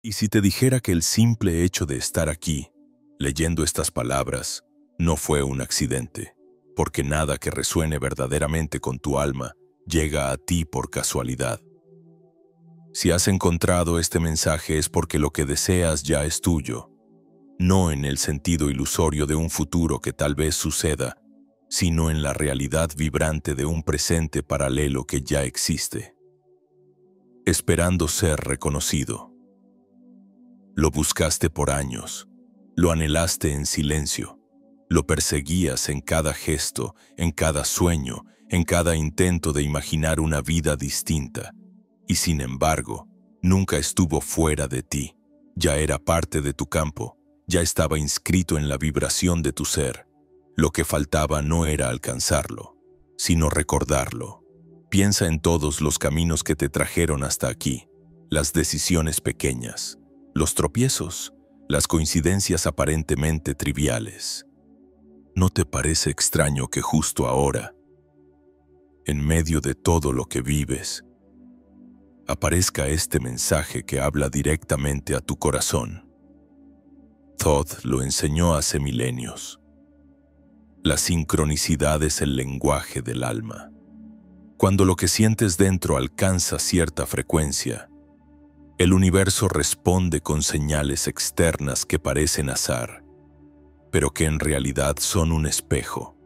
¿Y si te dijera que el simple hecho de estar aquí, leyendo estas palabras, no fue un accidente? Porque nada que resuene verdaderamente con tu alma llega a ti por casualidad. Si has encontrado este mensaje es porque lo que deseas ya es tuyo, no en el sentido ilusorio de un futuro que tal vez suceda, sino en la realidad vibrante de un presente paralelo que ya existe, esperando ser reconocido. Lo buscaste por años, lo anhelaste en silencio, lo perseguías en cada gesto, en cada sueño, en cada intento de imaginar una vida distinta, y sin embargo, nunca estuvo fuera de ti, ya era parte de tu campo, ya estaba inscrito en la vibración de tu ser. Lo que faltaba no era alcanzarlo, sino recordarlo. Piensa en todos los caminos que te trajeron hasta aquí, las decisiones pequeñas, los tropiezos, las coincidencias aparentemente triviales. ¿No te parece extraño que justo ahora, en medio de todo lo que vives, aparezca este mensaje que habla directamente a tu corazón? Thoth lo enseñó hace milenios. La sincronicidad es el lenguaje del alma. Cuando lo que sientes dentro alcanza cierta frecuencia, el universo responde con señales externas que parecen azar, pero que en realidad son un espejo.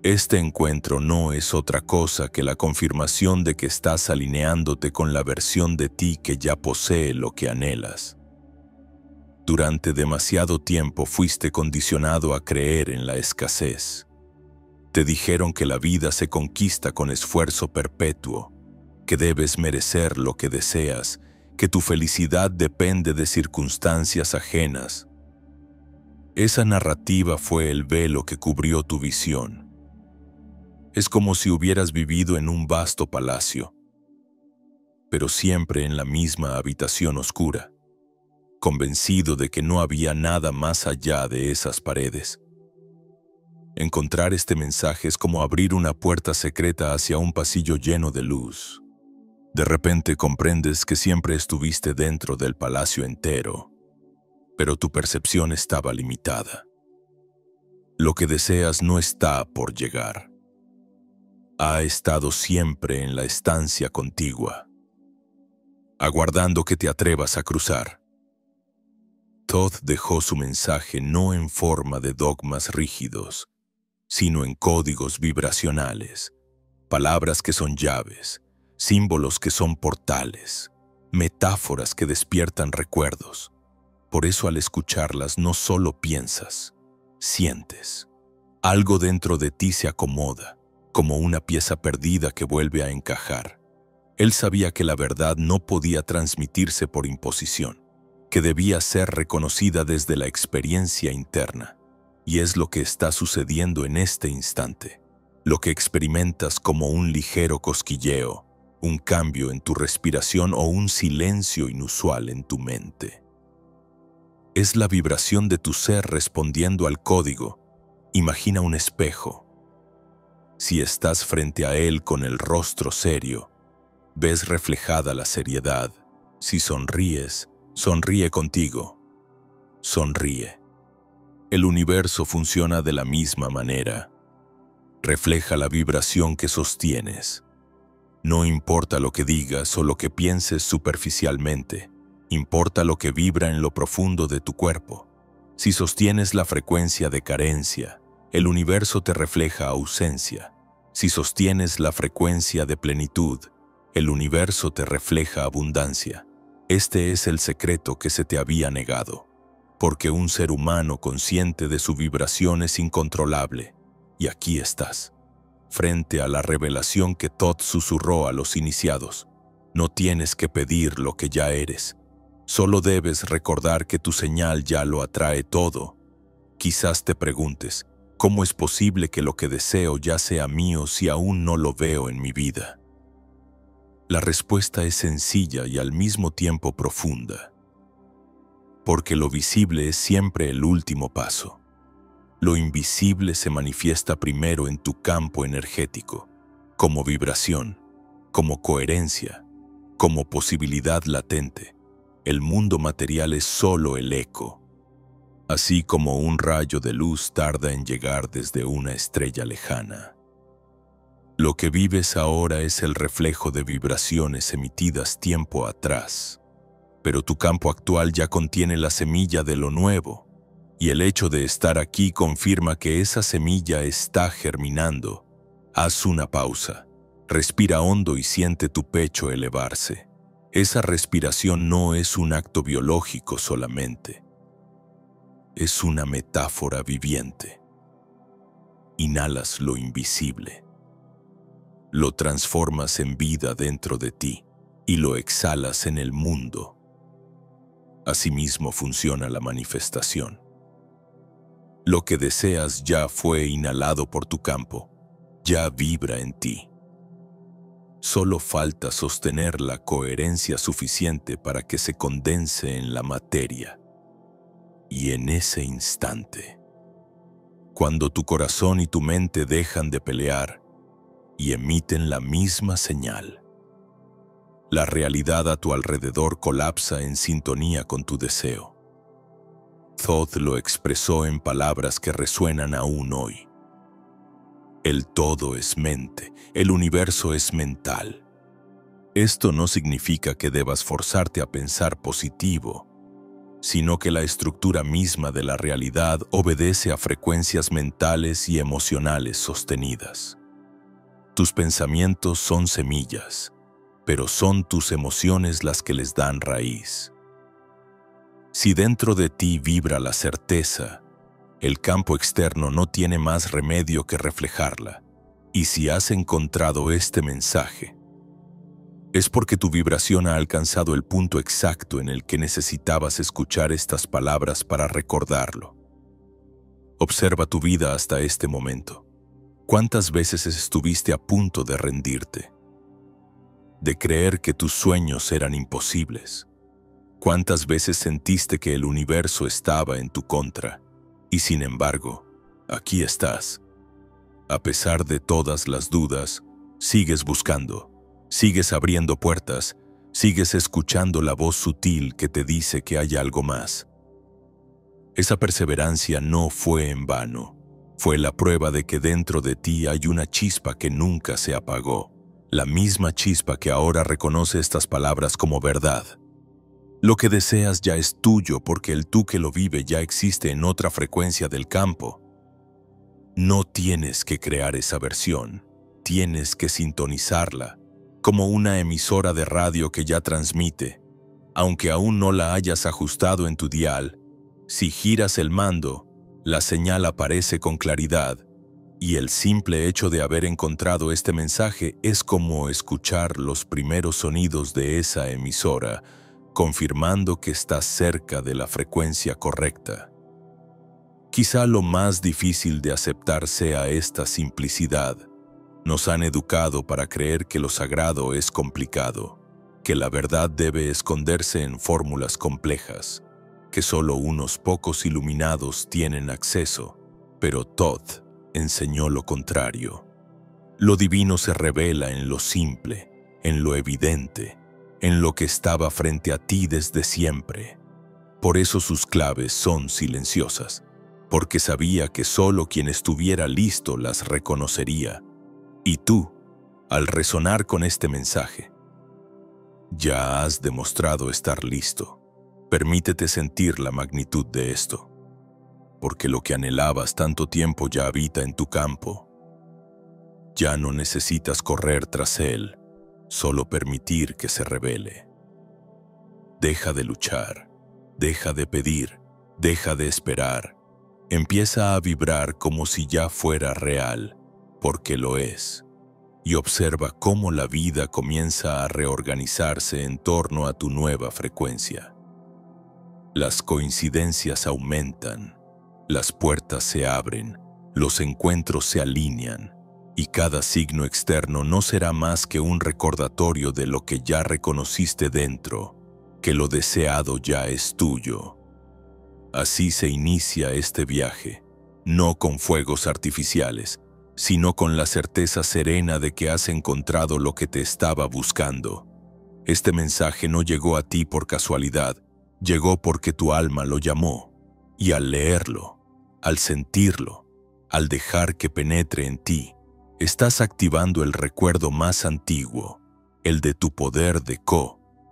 Este encuentro no es otra cosa que la confirmación de que estás alineándote con la versión de ti que ya posee lo que anhelas. Durante demasiado tiempo fuiste condicionado a creer en la escasez. Te dijeron que la vida se conquista con esfuerzo perpetuo, que debes merecer lo que deseas, que tu felicidad depende de circunstancias ajenas. Esa narrativa fue el velo que cubrió tu visión. Es como si hubieras vivido en un vasto palacio, pero siempre en la misma habitación oscura, convencido de que no había nada más allá de esas paredes. Encontrar este mensaje es como abrir una puerta secreta hacia un pasillo lleno de luz. De repente comprendes que siempre estuviste dentro del palacio entero, pero tu percepción estaba limitada. Lo que deseas no está por llegar. Ha estado siempre en la estancia contigua, aguardando que te atrevas a cruzar. Thoth dejó su mensaje no en forma de dogmas rígidos, sino en códigos vibracionales, palabras que son llaves, símbolos que son portales, metáforas que despiertan recuerdos. Por eso al escucharlas no solo piensas, sientes. Algo dentro de ti se acomoda, como una pieza perdida que vuelve a encajar. Él sabía que la verdad no podía transmitirse por imposición, que debía ser reconocida desde la experiencia interna. Y es lo que está sucediendo en este instante. Lo que experimentas como un ligero cosquilleo, un cambio en tu respiración o un silencio inusual en tu mente. Es la vibración de tu ser respondiendo al código. Imagina un espejo. Si estás frente a él con el rostro serio, ves reflejada la seriedad. Si sonríes, sonríe contigo. Sonríe. El universo funciona de la misma manera. Refleja la vibración que sostienes. No importa lo que digas o lo que pienses superficialmente, importa lo que vibra en lo profundo de tu cuerpo. Si sostienes la frecuencia de carencia, el universo te refleja ausencia. Si sostienes la frecuencia de plenitud, el universo te refleja abundancia. Este es el secreto que se te había negado. Porque un ser humano consciente de su vibración es incontrolable. Y aquí estás, frente a la revelación que Thoth susurró a los iniciados. No tienes que pedir lo que ya eres. Solo debes recordar que tu señal ya lo atrae todo. Quizás te preguntes, ¿cómo es posible que lo que deseo ya sea mío si aún no lo veo en mi vida? La respuesta es sencilla y al mismo tiempo profunda. Porque lo visible es siempre el último paso. Lo invisible se manifiesta primero en tu campo energético, como vibración, como coherencia, como posibilidad latente. el mundo material es solo el eco, así como un rayo de luz tarda en llegar desde una estrella lejana. Lo que vives ahora es el reflejo de vibraciones emitidas tiempo atrás, pero tu campo actual ya contiene la semilla de lo nuevo, y el hecho de estar aquí confirma que esa semilla está germinando. Haz una pausa, respira hondo y siente tu pecho elevarse. Esa respiración no es un acto biológico solamente, es una metáfora viviente. Inhalas lo invisible, lo transformas en vida dentro de ti y lo exhalas en el mundo. Asimismo funciona la manifestación. Lo que deseas ya fue inhalado por tu campo, ya vibra en ti. Solo falta sostener la coherencia suficiente para que se condense en la materia. Y en ese instante, cuando tu corazón y tu mente dejan de pelear y emiten la misma señal, la realidad a tu alrededor colapsa en sintonía con tu deseo. Thoth lo expresó en palabras que resuenan aún hoy. El todo es mente, el universo es mental. Esto no significa que debas forzarte a pensar positivo, sino que la estructura misma de la realidad obedece a frecuencias mentales y emocionales sostenidas. Tus pensamientos son semillas, pero son tus emociones las que les dan raíz. Si dentro de ti vibra la certeza, el campo externo no tiene más remedio que reflejarla. Y si has encontrado este mensaje, es porque tu vibración ha alcanzado el punto exacto en el que necesitabas escuchar estas palabras para recordarlo. Observa tu vida hasta este momento. ¿Cuántas veces estuviste a punto de rendirte? De creer que tus sueños eran imposibles. ¿Cuántas veces sentiste que el universo estaba en tu contra? Y sin embargo, aquí estás. A pesar de todas las dudas, sigues buscando, sigues abriendo puertas, sigues escuchando la voz sutil que te dice que hay algo más. Esa perseverancia no fue en vano. Fue la prueba de que dentro de ti hay una chispa que nunca se apagó. La misma chispa que ahora reconoce estas palabras como verdad. Lo que deseas ya es tuyo porque el tú que lo vive ya existe en otra frecuencia del campo. No tienes que crear esa versión, tienes que sintonizarla, como una emisora de radio que ya transmite. Aunque aún no la hayas ajustado en tu dial, si giras el mando, la señal aparece con claridad. Y el simple hecho de haber encontrado este mensaje es como escuchar los primeros sonidos de esa emisora, confirmando que estás cerca de la frecuencia correcta. Quizá lo más difícil de aceptar sea esta simplicidad. Nos han educado para creer que lo sagrado es complicado, que la verdad debe esconderse en fórmulas complejas, que solo unos pocos iluminados tienen acceso, pero Thoth enseñó lo contrario. Lo divino se revela en lo simple, en lo evidente, en lo que estaba frente a ti desde siempre. Por eso sus claves son silenciosas, porque sabía que solo quien estuviera listo las reconocería. Y tú, al resonar con este mensaje, ya has demostrado estar listo. Permítete sentir la magnitud de esto, porque lo que anhelabas tanto tiempo ya habita en tu campo. Ya no necesitas correr tras él, solo permitir que se revele. Deja de luchar, deja de pedir, deja de esperar. Empieza a vibrar como si ya fuera real, porque lo es. Y observa cómo la vida comienza a reorganizarse en torno a tu nueva frecuencia. Las coincidencias aumentan. Las puertas se abren, los encuentros se alinean, y cada signo externo no será más que un recordatorio de lo que ya reconociste dentro, que lo deseado ya es tuyo. Así se inicia este viaje, no con fuegos artificiales, sino con la certeza serena de que has encontrado lo que te estaba buscando. Este mensaje no llegó a ti por casualidad, llegó porque tu alma lo llamó. Y al leerlo, al sentirlo, al dejar que penetre en ti, estás activando el recuerdo más antiguo, el de tu poder de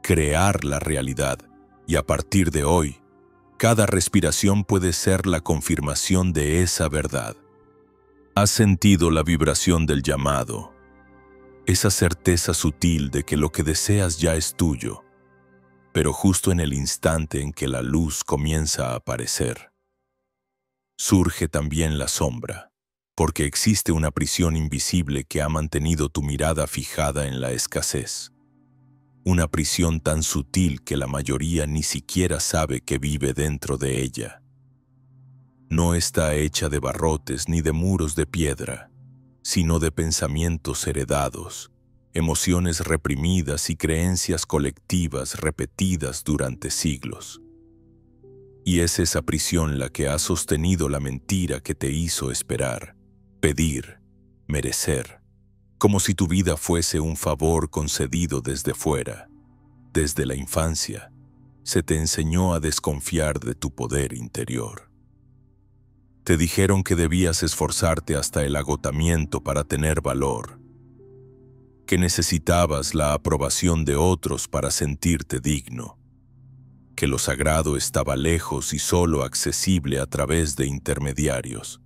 crear la realidad. Y a partir de hoy, cada respiración puede ser la confirmación de esa verdad. Has sentido la vibración del llamado, esa certeza sutil de que lo que deseas ya es tuyo, pero justo en el instante en que la luz comienza a aparecer, surge también la sombra, porque existe una prisión invisible que ha mantenido tu mirada fijada en la escasez. Una prisión tan sutil que la mayoría ni siquiera sabe que vive dentro de ella. No está hecha de barrotes ni de muros de piedra, sino de pensamientos heredados, emociones reprimidas y creencias colectivas repetidas durante siglos. Y es esa prisión la que ha sostenido la mentira que te hizo esperar, pedir, merecer, como si tu vida fuese un favor concedido desde fuera. Desde la infancia, se te enseñó a desconfiar de tu poder interior. Te dijeron que debías esforzarte hasta el agotamiento para tener valor, que necesitabas la aprobación de otros para sentirte digno, que lo sagrado estaba lejos y solo accesible a través de intermediarios.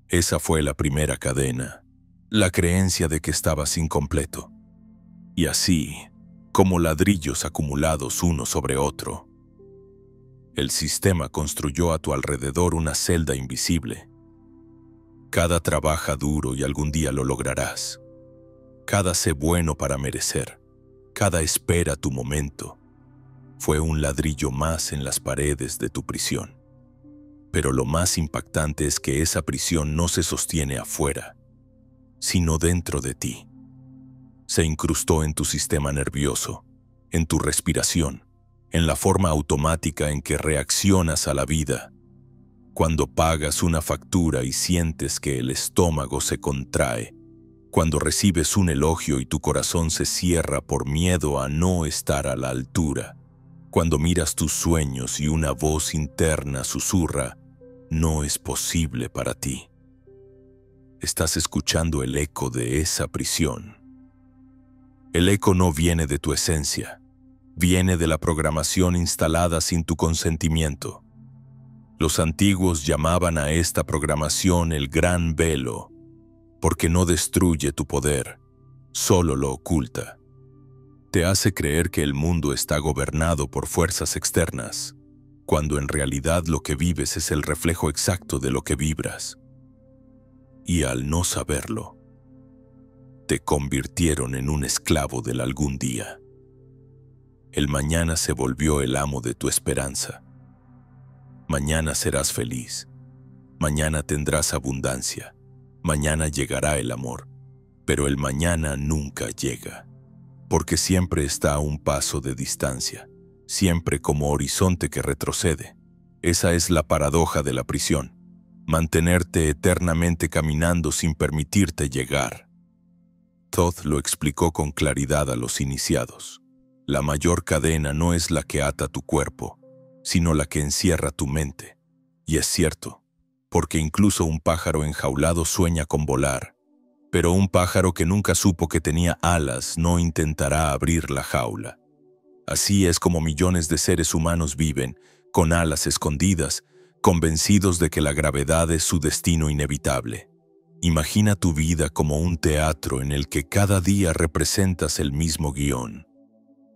Esa fue la primera cadena, la creencia de que estabas incompleto. Y así, como ladrillos acumulados uno sobre otro, el sistema construyó a tu alrededor una celda invisible. Cada trabaja duro y algún día lo lograrás. Cada sé bueno para merecer. Cada espera tu momento. Fue un ladrillo más en las paredes de tu prisión. Pero lo más impactante es que esa prisión no se sostiene afuera, sino dentro de ti. Se incrustó en tu sistema nervioso, en tu respiración, en la forma automática en que reaccionas a la vida. Cuando pagas una factura y sientes que el estómago se contrae, cuando recibes un elogio y tu corazón se cierra por miedo a no estar a la altura, cuando miras tus sueños y una voz interna susurra, no es posible para ti. Estás escuchando el eco de esa prisión. El eco no viene de tu esencia, viene de la programación instalada sin tu consentimiento. Los antiguos llamaban a esta programación el gran velo, porque no destruye tu poder, solo lo oculta. Te hace creer que el mundo está gobernado por fuerzas externas, cuando en realidad lo que vives es el reflejo exacto de lo que vibras. Y al no saberlo, te convirtieron en un esclavo del algún día. El mañana se volvió el amo de tu esperanza. Mañana serás feliz. Mañana tendrás abundancia. Mañana llegará el amor. Pero el mañana nunca llega, porque siempre está a un paso de distancia, siempre como horizonte que retrocede. Esa es la paradoja de la prisión, mantenerte eternamente caminando sin permitirte llegar. Todd lo explicó con claridad a los iniciados. La mayor cadena no es la que ata tu cuerpo, sino la que encierra tu mente. Y es cierto, porque incluso un pájaro enjaulado sueña con volar, pero un pájaro que nunca supo que tenía alas no intentará abrir la jaula. Así es como millones de seres humanos viven, con alas escondidas, convencidos de que la gravedad es su destino inevitable. Imagina tu vida como un teatro en el que cada día representas el mismo guión.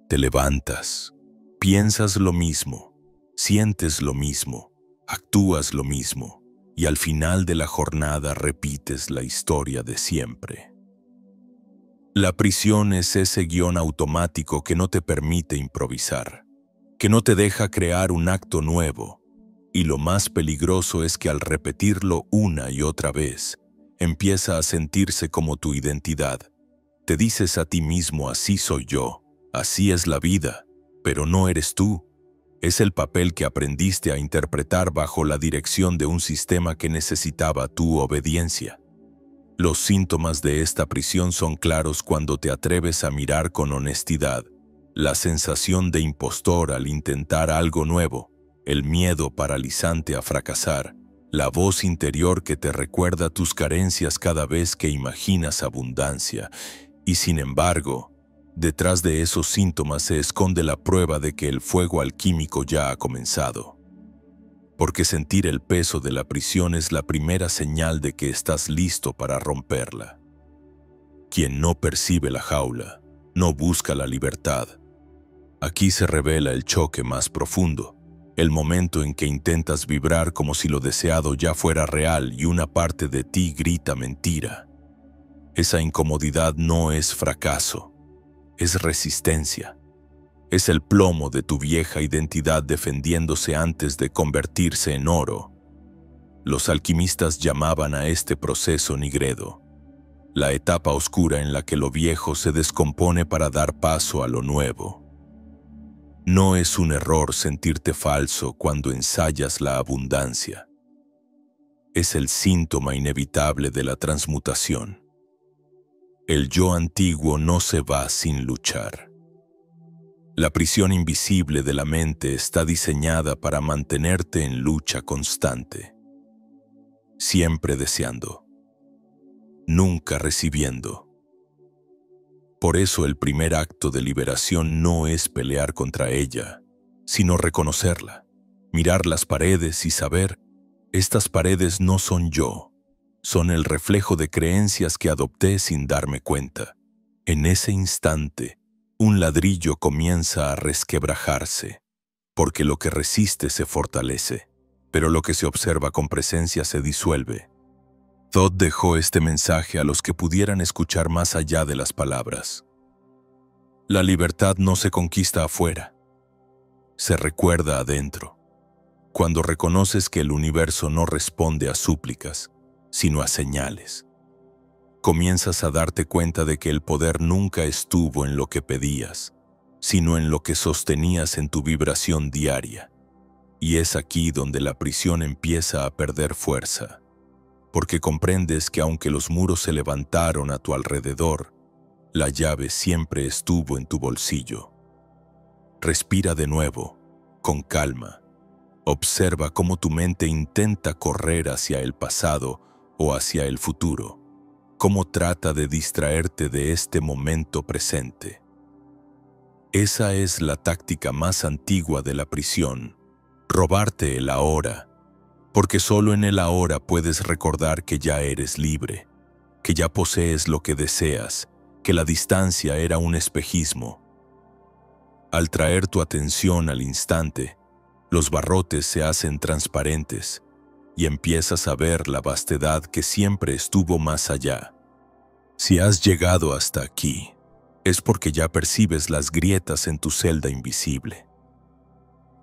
Te levantas, piensas lo mismo, sientes lo mismo, actúas lo mismo, y al final de la jornada repites la historia de siempre. La prisión es ese guión automático que no te permite improvisar, que no te deja crear un acto nuevo, y lo más peligroso es que al repetirlo una y otra vez, empieza a sentirse como tu identidad. Te dices a ti mismo, así soy yo, así es la vida, pero no eres tú. Es el papel que aprendiste a interpretar bajo la dirección de un sistema que necesitaba tu obediencia. Los síntomas de esta prisión son claros cuando te atreves a mirar con honestidad, la sensación de impostor al intentar algo nuevo, el miedo paralizante a fracasar, la voz interior que te recuerda tus carencias cada vez que imaginas abundancia. Y sin embargo, detrás de esos síntomas se esconde la prueba de que el fuego alquímico ya ha comenzado. Porque sentir el peso de la prisión es la primera señal de que estás listo para romperla. Quien no percibe la jaula, no busca la libertad. Aquí se revela el choque más profundo, el momento en que intentas vibrar como si lo deseado ya fuera real y una parte de ti grita mentira. Esa incomodidad no es fracaso, es resistencia. Es el plomo de tu vieja identidad defendiéndose antes de convertirse en oro. Los alquimistas llamaban a este proceso nigredo, la etapa oscura en la que lo viejo se descompone para dar paso a lo nuevo. No es un error sentirte falso cuando ensayas la abundancia. Es el síntoma inevitable de la transmutación. El yo antiguo no se va sin luchar. La prisión invisible de la mente está diseñada para mantenerte en lucha constante. Siempre deseando, nunca recibiendo. Por eso el primer acto de liberación no es pelear contra ella, sino reconocerla, mirar las paredes y saber, estas paredes no son yo, son el reflejo de creencias que adopté sin darme cuenta. En ese instante, un ladrillo comienza a resquebrajarse, porque lo que resiste se fortalece, pero lo que se observa con presencia se disuelve. Thoth dejó este mensaje a los que pudieran escuchar más allá de las palabras. La libertad no se conquista afuera, se recuerda adentro. Cuando reconoces que el universo no responde a súplicas, sino a señales, comienzas a darte cuenta de que el poder nunca estuvo en lo que pedías, sino en lo que sostenías en tu vibración diaria. Y es aquí donde la prisión empieza a perder fuerza, porque comprendes que aunque los muros se levantaron a tu alrededor, la llave siempre estuvo en tu bolsillo. Respira de nuevo, con calma. Observa cómo tu mente intenta correr hacia el pasado o hacia el futuro, cómo trata de distraerte de este momento presente. Esa es la táctica más antigua de la prisión, robarte el ahora, porque solo en el ahora puedes recordar que ya eres libre, que ya posees lo que deseas, que la distancia era un espejismo. Al traer tu atención al instante, los barrotes se hacen transparentes y empiezas a ver la vastedad que siempre estuvo más allá. Si has llegado hasta aquí, es porque ya percibes las grietas en tu celda invisible.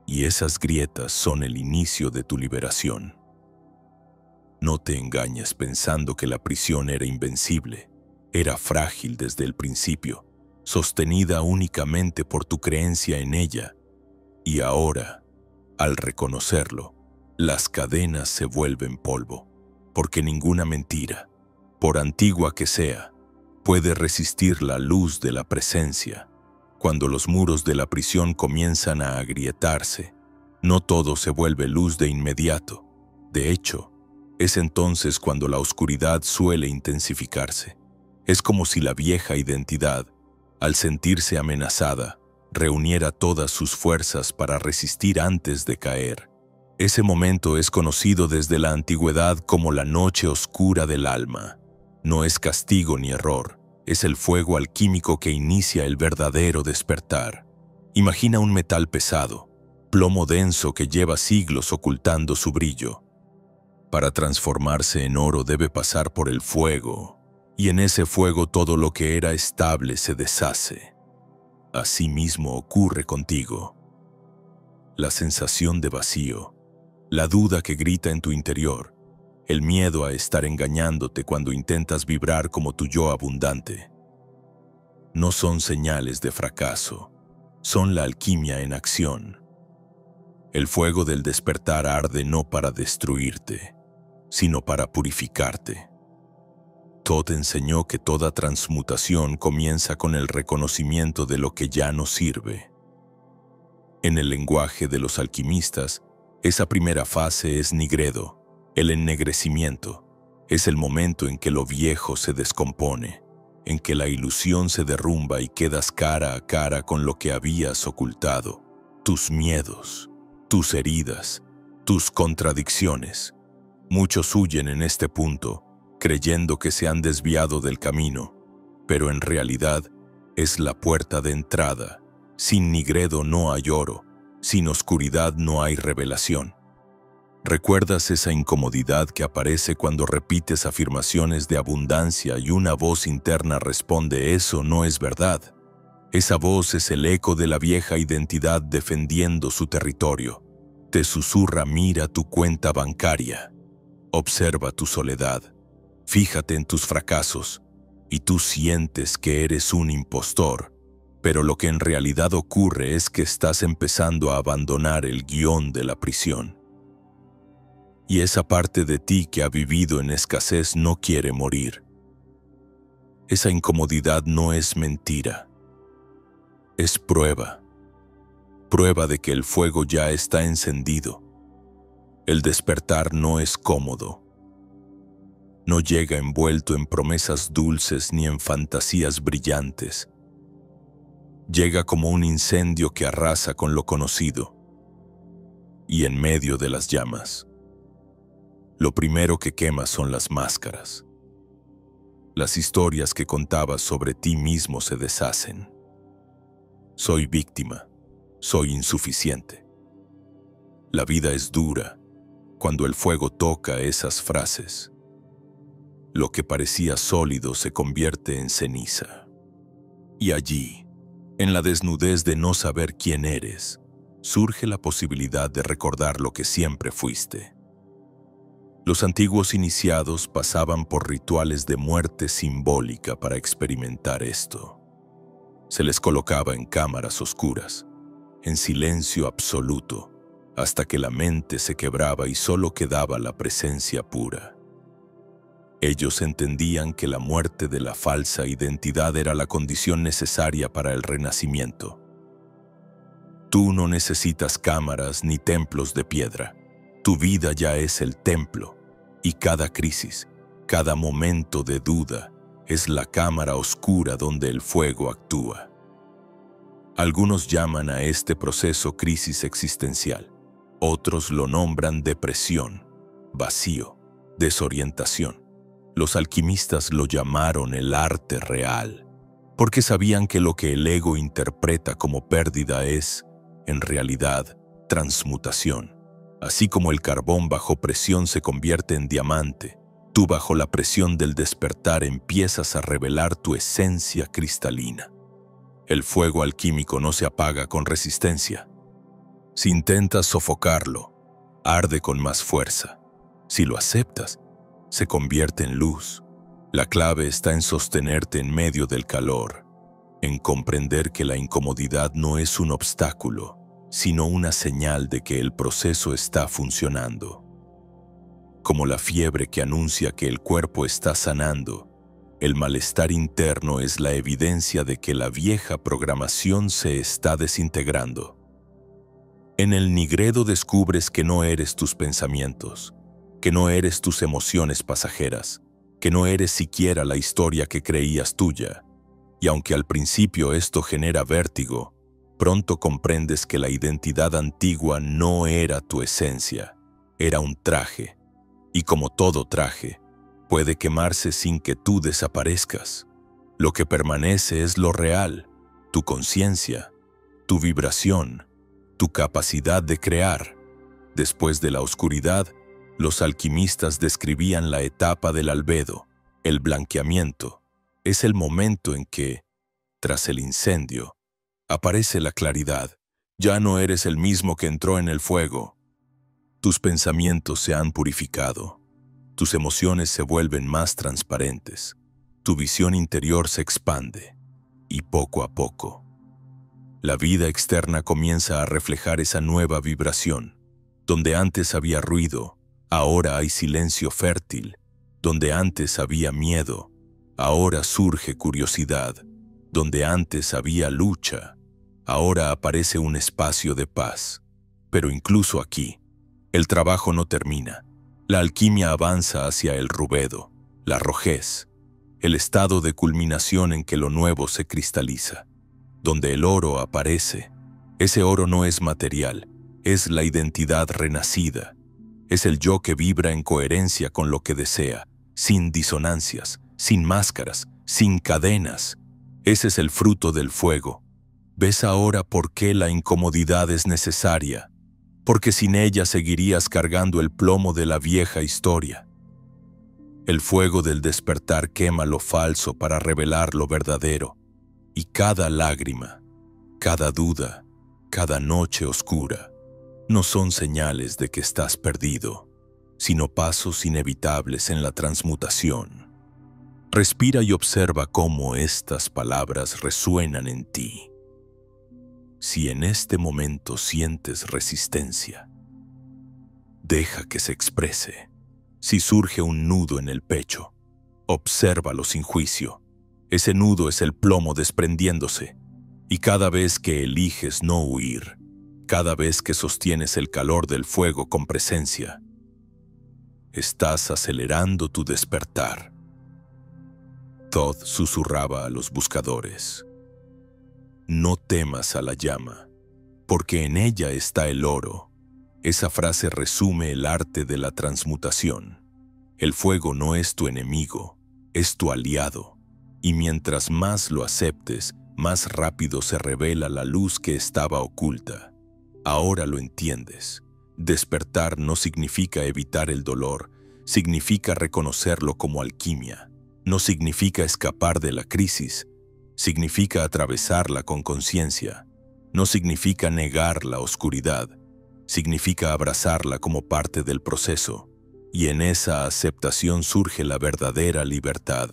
Y esas grietas son el inicio de tu liberación. No te engañes pensando que la prisión era invencible. Era frágil desde el principio, sostenida únicamente por tu creencia en ella. Y ahora, al reconocerlo, las cadenas se vuelven polvo, porque ninguna mentira, por antigua que sea, puede resistir la luz de la presencia. Cuando los muros de la prisión comienzan a agrietarse, no todo se vuelve luz de inmediato. De hecho, es entonces cuando la oscuridad suele intensificarse. Es como si la vieja identidad, al sentirse amenazada, reuniera todas sus fuerzas para resistir antes de caer. Ese momento es conocido desde la antigüedad como la noche oscura del alma. No es castigo ni error, es el fuego alquímico que inicia el verdadero despertar. Imagina un metal pesado, plomo denso que lleva siglos ocultando su brillo. Para transformarse en oro debe pasar por el fuego, y en ese fuego todo lo que era estable se deshace. Así mismo ocurre contigo. La sensación de vacío, la duda que grita en tu interior, el miedo a estar engañándote cuando intentas vibrar como tu yo abundante, no son señales de fracaso, son la alquimia en acción. El fuego del despertar arde no para destruirte, sino para purificarte. Todd enseñó que toda transmutación comienza con el reconocimiento de lo que ya no sirve. En el lenguaje de los alquimistas, esa primera fase es nigredo, el ennegrecimiento. Es el momento en que lo viejo se descompone, en que la ilusión se derrumba y quedas cara a cara con lo que habías ocultado, tus miedos, tus heridas, tus contradicciones. Muchos huyen en este punto, creyendo que se han desviado del camino, pero en realidad es la puerta de entrada. Sin nigredo no hay oro, sin oscuridad no hay revelación. ¿Recuerdas esa incomodidad que aparece cuando repites afirmaciones de abundancia y una voz interna responde «eso no es verdad»? Esa voz es el eco de la vieja identidad defendiendo su territorio. Te susurra «mira tu cuenta bancaria, observa tu soledad, fíjate en tus fracasos», y tú sientes que eres un impostor, pero lo que en realidad ocurre es que estás empezando a abandonar el guión de la prisión. Y esa parte de ti que ha vivido en escasez no quiere morir. Esa incomodidad no es mentira. Es prueba. Prueba de que el fuego ya está encendido. El despertar no es cómodo. No llega envuelto en promesas dulces ni en fantasías brillantes. Llega como un incendio que arrasa con lo conocido. Y en medio de las llamas, lo primero que quema son las máscaras. Las historias que contabas sobre ti mismo se deshacen. Soy víctima, soy insuficiente. La vida es dura cuando el fuego toca esas frases. Lo que parecía sólido se convierte en ceniza. Y allí, en la desnudez de no saber quién eres, surge la posibilidad de recordar lo que siempre fuiste. Los antiguos iniciados pasaban por rituales de muerte simbólica para experimentar esto. Se les colocaba en cámaras oscuras, en silencio absoluto, hasta que la mente se quebraba y solo quedaba la presencia pura. Ellos entendían que la muerte de la falsa identidad era la condición necesaria para el renacimiento. Tú no necesitas cámaras ni templos de piedra. Tu vida ya es el templo, y cada crisis, cada momento de duda, es la cámara oscura donde el fuego actúa. Algunos llaman a este proceso crisis existencial. Otros lo nombran depresión, vacío, desorientación. Los alquimistas lo llamaron el arte real, porque sabían que lo que el ego interpreta como pérdida es, en realidad, transmutación. Así como el carbón bajo presión se convierte en diamante, tú bajo la presión del despertar empiezas a revelar tu esencia cristalina. El fuego alquímico no se apaga con resistencia. Si intentas sofocarlo, arde con más fuerza. Si lo aceptas, se convierte en luz. La clave está en sostenerte en medio del calor, en comprender que la incomodidad no es un obstáculo, sino una señal de que el proceso está funcionando. Como la fiebre que anuncia que el cuerpo está sanando, el malestar interno es la evidencia de que la vieja programación se está desintegrando. En el nigredo descubres que no eres tus pensamientos, que no eres tus emociones pasajeras, que no eres siquiera la historia que creías tuya. Y aunque al principio esto genera vértigo, pronto comprendes que la identidad antigua no era tu esencia, era un traje, y como todo traje, puede quemarse sin que tú desaparezcas. Lo que permanece es lo real, tu conciencia, tu vibración, tu capacidad de crear. Después de la oscuridad, los alquimistas describían la etapa del albedo, el blanqueamiento. Es el momento en que, tras el incendio, aparece la claridad. Ya no eres el mismo que entró en el fuego. Tus pensamientos se han purificado. Tus emociones se vuelven más transparentes. Tu visión interior se expande. Y poco a poco, la vida externa comienza a reflejar esa nueva vibración. Donde antes había ruido, ahora hay silencio fértil. Donde antes había miedo, Ahora surge curiosidad. Donde antes había lucha, ahora aparece un espacio de paz. Pero incluso aquí, el trabajo no termina. La alquimia avanza hacia el rubedo, la rojez, el estado de culminación en que lo nuevo se cristaliza. Donde el oro aparece, ese oro no es material, es la identidad renacida. Es el yo que vibra en coherencia con lo que desea, sin disonancias, sin máscaras, sin cadenas. Ese es el fruto del fuego. ¿Ves ahora por qué la incomodidad es necesaria? Porque sin ella seguirías cargando el plomo de la vieja historia. El fuego del despertar quema lo falso para revelar lo verdadero. Y cada lágrima, cada duda, cada noche oscura, no son señales de que estás perdido, sino pasos inevitables en la transmutación. Respira y observa cómo estas palabras resuenan en ti. Si en este momento sientes resistencia, deja que se exprese. Si surge un nudo en el pecho, obsérvalo sin juicio. Ese nudo es el plomo desprendiéndose. Y cada vez que eliges no huir, cada vez que sostienes el calor del fuego con presencia, estás acelerando tu despertar. Thoth susurraba a los buscadores: no temas a la llama, porque en ella está el oro. Esa frase resume el arte de la transmutación. El fuego no es tu enemigo, es tu aliado. Y mientras más lo aceptes, más rápido se revela la luz que estaba oculta. Ahora lo entiendes. Despertar no significa evitar el dolor, significa reconocerlo como alquimia. No significa escapar de la crisis, significa atravesarla con conciencia. No significa negar la oscuridad, significa abrazarla como parte del proceso. Y en esa aceptación surge la verdadera libertad.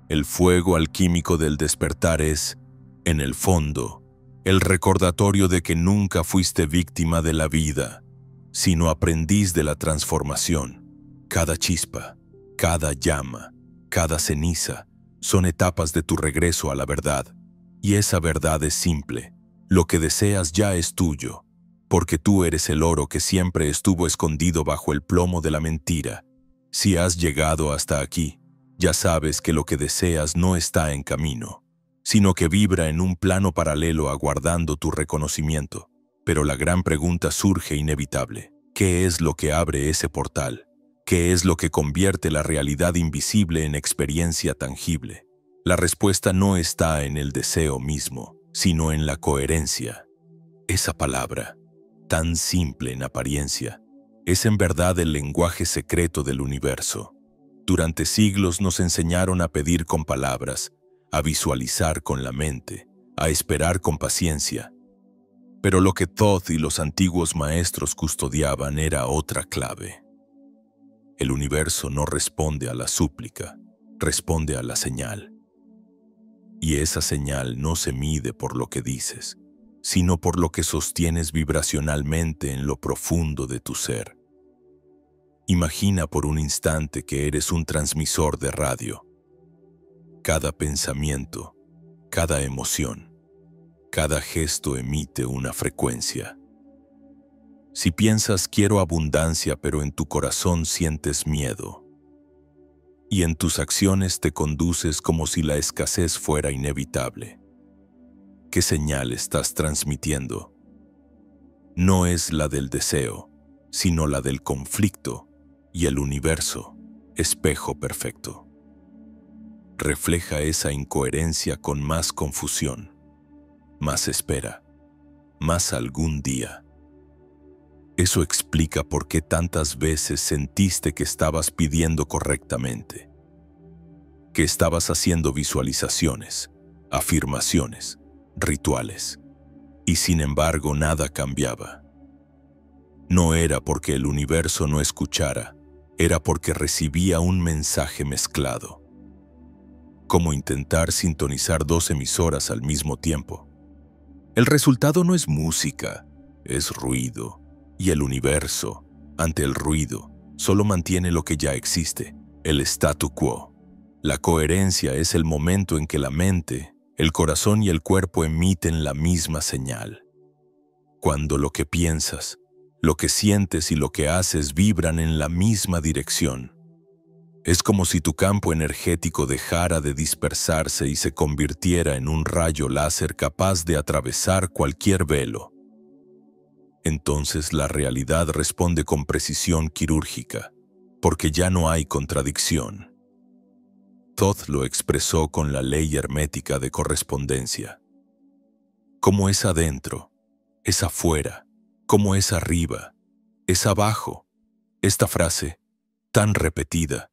El fuego alquímico del despertar es, en el fondo, el recordatorio de que nunca fuiste víctima de la vida, sino aprendiz de la transformación. Cada chispa, cada llama, cada ceniza son etapas de tu regreso a la verdad. Y esa verdad es simple. Lo que deseas ya es tuyo, porque tú eres el oro que siempre estuvo escondido bajo el plomo de la mentira. Si has llegado hasta aquí, ya sabes que lo que deseas no está en camino, sino que vibra en un plano paralelo aguardando tu reconocimiento. Pero la gran pregunta surge inevitable. ¿Qué es lo que abre ese portal? ¿Qué es lo que convierte la realidad invisible en experiencia tangible? La respuesta no está en el deseo mismo, sino en la coherencia. Esa palabra, tan simple en apariencia, es en verdad el lenguaje secreto del universo. Durante siglos nos enseñaron a pedir con palabras, a visualizar con la mente, a esperar con paciencia. Pero lo que Thoth y los antiguos maestros custodiaban era otra clave. El universo no responde a la súplica, responde a la señal. Y esa señal no se mide por lo que dices, sino por lo que sostienes vibracionalmente en lo profundo de tu ser. Imagina por un instante que eres un transmisor de radio. Cada pensamiento, cada emoción, cada gesto emite una frecuencia. Si piensas quiero abundancia pero en tu corazón sientes miedo, y en tus acciones te conduces como si la escasez fuera inevitable, ¿qué señal estás transmitiendo? No es la del deseo, sino la del conflicto, y el universo, espejo perfecto, refleja esa incoherencia con más confusión, más espera, más algún día. Eso explica por qué tantas veces sentiste que estabas pidiendo correctamente, que estabas haciendo visualizaciones, afirmaciones, rituales, y sin embargo nada cambiaba. No era porque el universo no escuchara, era porque recibía un mensaje mezclado. Como intentar sintonizar 2 emisoras al mismo tiempo. El resultado no es música, es ruido. Y el universo, ante el ruido, solo mantiene lo que ya existe, el statu quo. La coherencia es el momento en que la mente, el corazón y el cuerpo emiten la misma señal. Cuando lo que piensas, lo que sientes y lo que haces vibran en la misma dirección. Es como si tu campo energético dejara de dispersarse y se convirtiera en un rayo láser capaz de atravesar cualquier velo. Entonces la realidad responde con precisión quirúrgica, porque ya no hay contradicción. Todd lo expresó con la ley hermética de correspondencia. Como es adentro, es afuera, como es arriba, es abajo. Esta frase, tan repetida,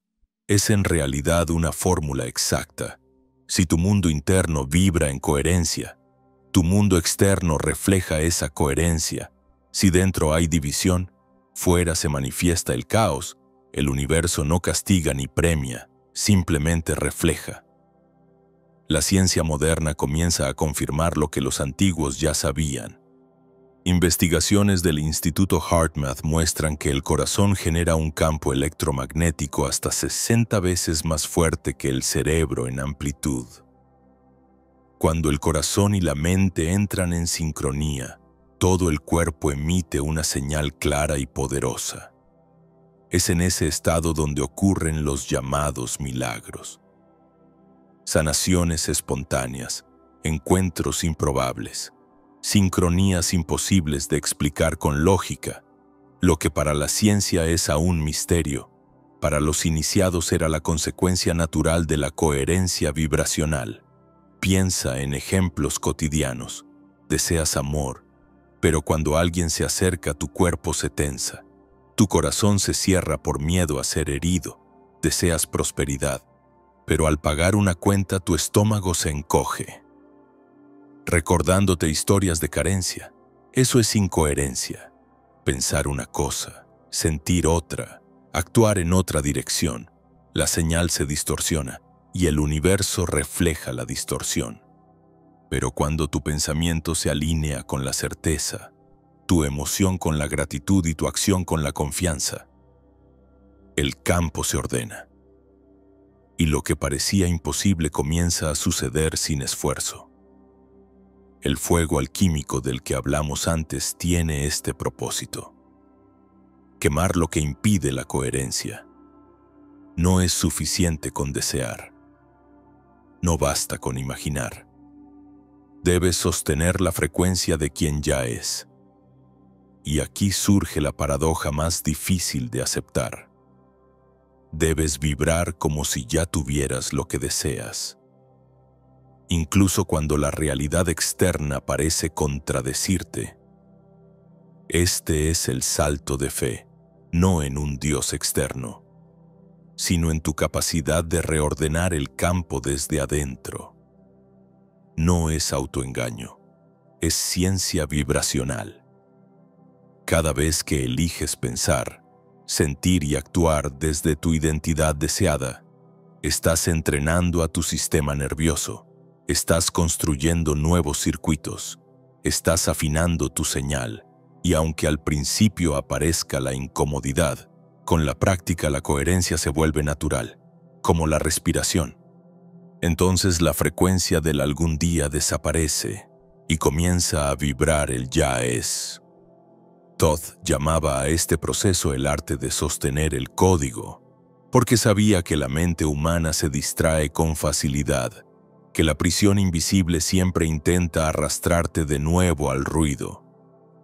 es en realidad una fórmula exacta. Si tu mundo interno vibra en coherencia, tu mundo externo refleja esa coherencia. Si dentro hay división, fuera se manifiesta el caos. El universo no castiga ni premia, simplemente refleja. La ciencia moderna comienza a confirmar lo que los antiguos ya sabían. Investigaciones del Instituto HeartMath muestran que el corazón genera un campo electromagnético hasta 60 veces más fuerte que el cerebro en amplitud. Cuando el corazón y la mente entran en sincronía, todo el cuerpo emite una señal clara y poderosa. Es en ese estado donde ocurren los llamados milagros. Sanaciones espontáneas, encuentros improbables, sincronías imposibles de explicar con lógica. Lo que para la ciencia es aún misterio, para los iniciados era la consecuencia natural de la coherencia vibracional. Piensa en ejemplos cotidianos. Deseas amor, pero cuando alguien se acerca, tu cuerpo se tensa. Tu corazón se cierra por miedo a ser herido. Deseas prosperidad, pero al pagar una cuenta tu estómago se encoge. Recordándote historias de carencia. Eso es incoherencia. Pensar una cosa, sentir otra, actuar en otra dirección. La señal se distorsiona y el universo refleja la distorsión. Pero cuando tu pensamiento se alinea con la certeza, tu emoción con la gratitud y tu acción con la confianza, el campo se ordena. Y lo que parecía imposible comienza a suceder sin esfuerzo. El fuego alquímico del que hablamos antes tiene este propósito: quemar lo que impide la coherencia. No es suficiente con desear. No basta con imaginar. Debes sostener la frecuencia de quien ya es. Y aquí surge la paradoja más difícil de aceptar. Debes vibrar como si ya tuvieras lo que deseas. Incluso cuando la realidad externa parece contradecirte. Este es el salto de fe, no en un Dios externo, sino en tu capacidad de reordenar el campo desde adentro. No es autoengaño, es ciencia vibracional. Cada vez que eliges pensar, sentir y actuar desde tu identidad deseada, estás entrenando a tu sistema nervioso. Estás construyendo nuevos circuitos, estás afinando tu señal, y aunque al principio aparezca la incomodidad, con la práctica la coherencia se vuelve natural, como la respiración. Entonces la frecuencia del algún día desaparece y comienza a vibrar el ya es. Todd llamaba a este proceso el arte de sostener el código, porque sabía que la mente humana se distrae con facilidad, que la prisión invisible siempre intenta arrastrarte de nuevo al ruido.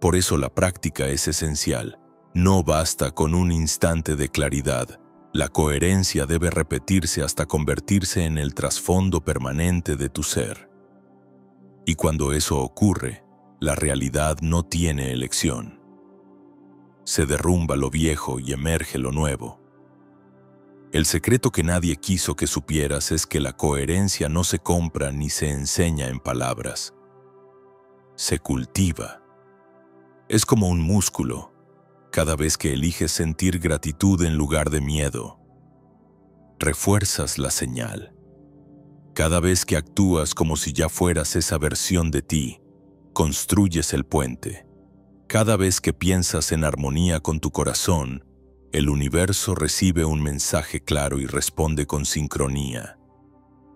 Por eso la práctica es esencial. No basta con un instante de claridad. La coherencia debe repetirse hasta convertirse en el trasfondo permanente de tu ser. Y cuando eso ocurre, la realidad no tiene elección. Se derrumba lo viejo y emerge lo nuevo. El secreto que nadie quiso que supieras es que la coherencia no se compra ni se enseña en palabras. Se cultiva. Es como un músculo. Cada vez que eliges sentir gratitud en lugar de miedo, refuerzas la señal. Cada vez que actúas como si ya fueras esa versión de ti, construyes el puente. Cada vez que piensas en armonía con tu corazón, El universo recibe un mensaje claro y responde con sincronía.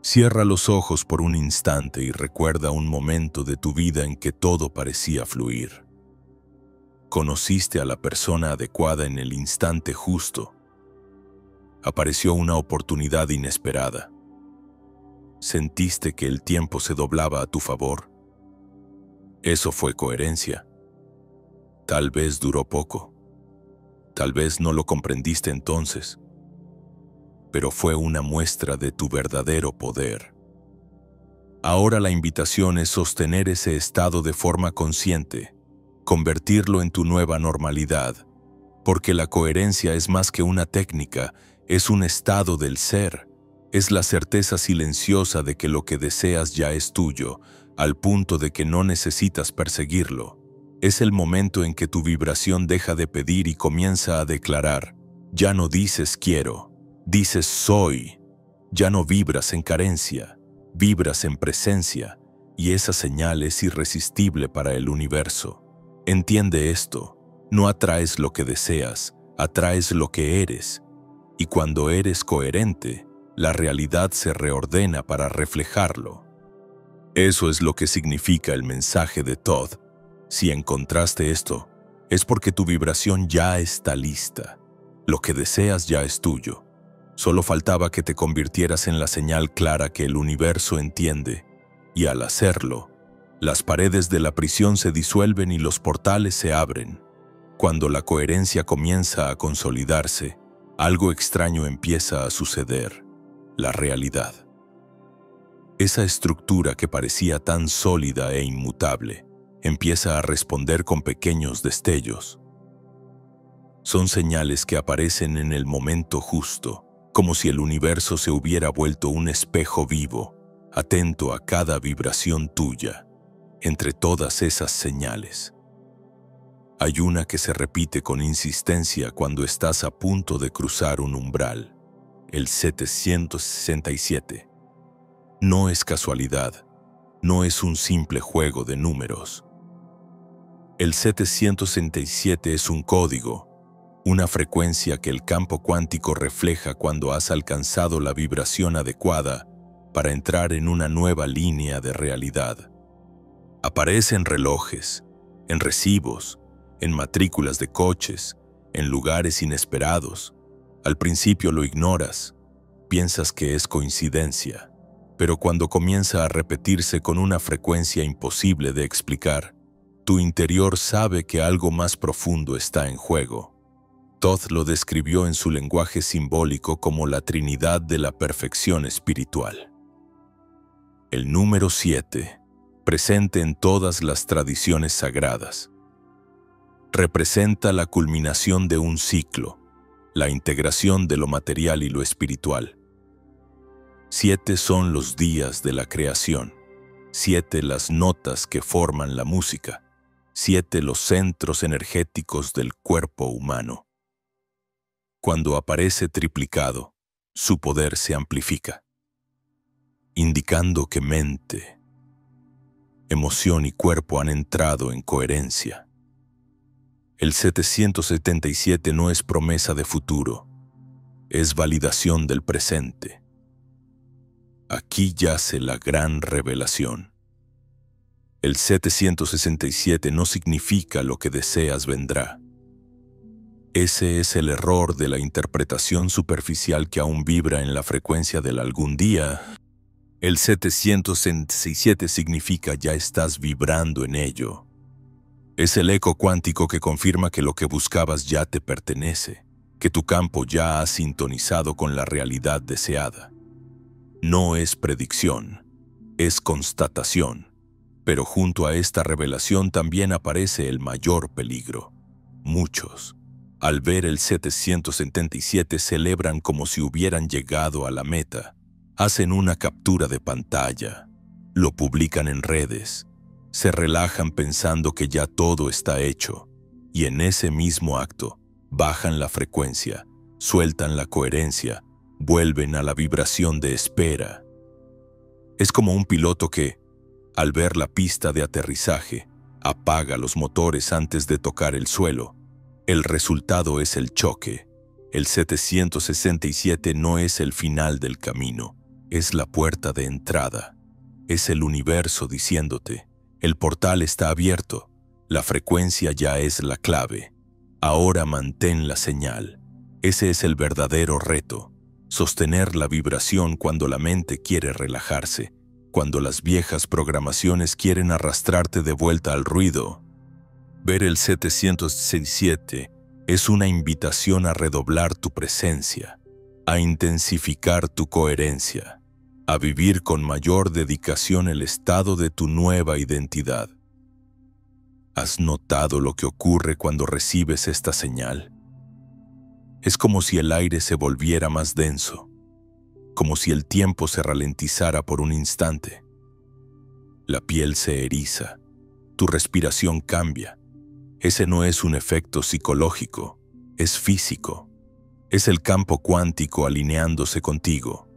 Cierra los ojos por un instante y recuerda un momento de tu vida en que todo parecía fluir. Conociste a la persona adecuada en el instante justo. Apareció una oportunidad inesperada. Sentiste que el tiempo se doblaba a tu favor. Eso fue coherencia. Tal vez duró poco. Tal vez no lo comprendiste entonces. Pero fue una muestra de tu verdadero poder. Ahora la invitación es sostener ese estado de forma consciente, convertirlo en tu nueva normalidad, porque la coherencia es más que una técnica, es un estado del ser, es la certeza silenciosa de que lo que deseas ya es tuyo, al punto de que no necesitas perseguirlo. Es el momento en que tu vibración deja de pedir y comienza a declarar. Ya no dices quiero, dices soy. Ya no vibras en carencia, vibras en presencia, y esa señal es irresistible para el universo. Entiende esto, no atraes lo que deseas, atraes lo que eres, y cuando eres coherente, la realidad se reordena para reflejarlo. Eso es lo que significa el mensaje de Todd. Si encontraste esto, es porque tu vibración ya está lista. Lo que deseas ya es tuyo. Solo faltaba que te convirtieras en la señal clara que el universo entiende, y al hacerlo, las paredes de la prisión se disuelven y los portales se abren. Cuando la coherencia comienza a consolidarse, algo extraño empieza a suceder: la realidad. Esa estructura que parecía tan sólida e inmutable empieza a responder con pequeños destellos. Son señales que aparecen en el momento justo, como si el universo se hubiera vuelto un espejo vivo, atento a cada vibración tuya. Entre todas esas señales, hay una que se repite con insistencia cuando estás a punto de cruzar un umbral: el 767. No es casualidad, no es un simple juego de números. El 767 es un código, una frecuencia que el campo cuántico refleja cuando has alcanzado la vibración adecuada para entrar en una nueva línea de realidad. Aparece en relojes, en recibos, en matrículas de coches, en lugares inesperados. Al principio lo ignoras, piensas que es coincidencia, pero cuando comienza a repetirse con una frecuencia imposible de explicar, tu interior sabe que algo más profundo está en juego. Todd lo describió en su lenguaje simbólico como la Trinidad de la perfección espiritual. El número 7, presente en todas las tradiciones sagradas, representa la culminación de un ciclo, la integración de lo material y lo espiritual. 7 son los días de la creación, 7 las notas que forman la música, 7 los centros energéticos del cuerpo humano. Cuando aparece triplicado, su poder se amplifica, indicando que mente, emoción y cuerpo han entrado en coherencia. El 777 no es promesa de futuro, es validación del presente. Aquí yace la gran revelación. El 767 no significa lo que deseas vendrá. Ese es el error de la interpretación superficial que aún vibra en la frecuencia del algún día. El 767 significa ya estás vibrando en ello. Es el eco cuántico que confirma que lo que buscabas ya te pertenece, que tu campo ya ha sintonizado con la realidad deseada. No es predicción, es constatación. Pero junto a esta revelación también aparece el mayor peligro. Muchos, al ver el 777, celebran como si hubieran llegado a la meta. Hacen una captura de pantalla, lo publican en redes, se relajan pensando que ya todo está hecho, y en ese mismo acto bajan la frecuencia, sueltan la coherencia, vuelven a la vibración de espera. Es como un piloto que, al ver la pista de aterrizaje, apaga los motores antes de tocar el suelo. El resultado es el choque, El 767 no es el final del camino, es la puerta de entrada. Es el universo diciéndote, el portal está abierto, la frecuencia ya es la clave. Ahora mantén la señal. Ese es el verdadero reto, sostener la vibración cuando la mente quiere relajarse, cuando las viejas programaciones quieren arrastrarte de vuelta al ruido. Ver el 767 es una invitación a redoblar tu presencia, a intensificar tu coherencia, a vivir con mayor dedicación el estado de tu nueva identidad. ¿Has notado lo que ocurre cuando recibes esta señal? Es como si el aire se volviera más denso, como si el tiempo se ralentizara por un instante. La piel se eriza, tu respiración cambia. Ese no es un efecto psicológico, es físico. Es el campo cuántico alineándose contigo,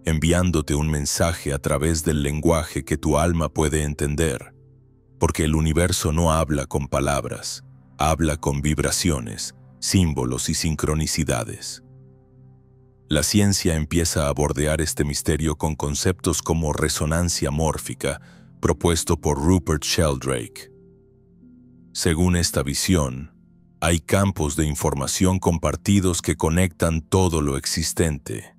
enviándote un mensaje a través del lenguaje que tu alma puede entender. Porque el universo no habla con palabras, habla con vibraciones, símbolos y sincronicidades. La ciencia empieza a bordear este misterio con conceptos como resonancia mórfica, propuesto por Rupert Sheldrake. Según esta visión, hay campos de información compartidos que conectan todo lo existente.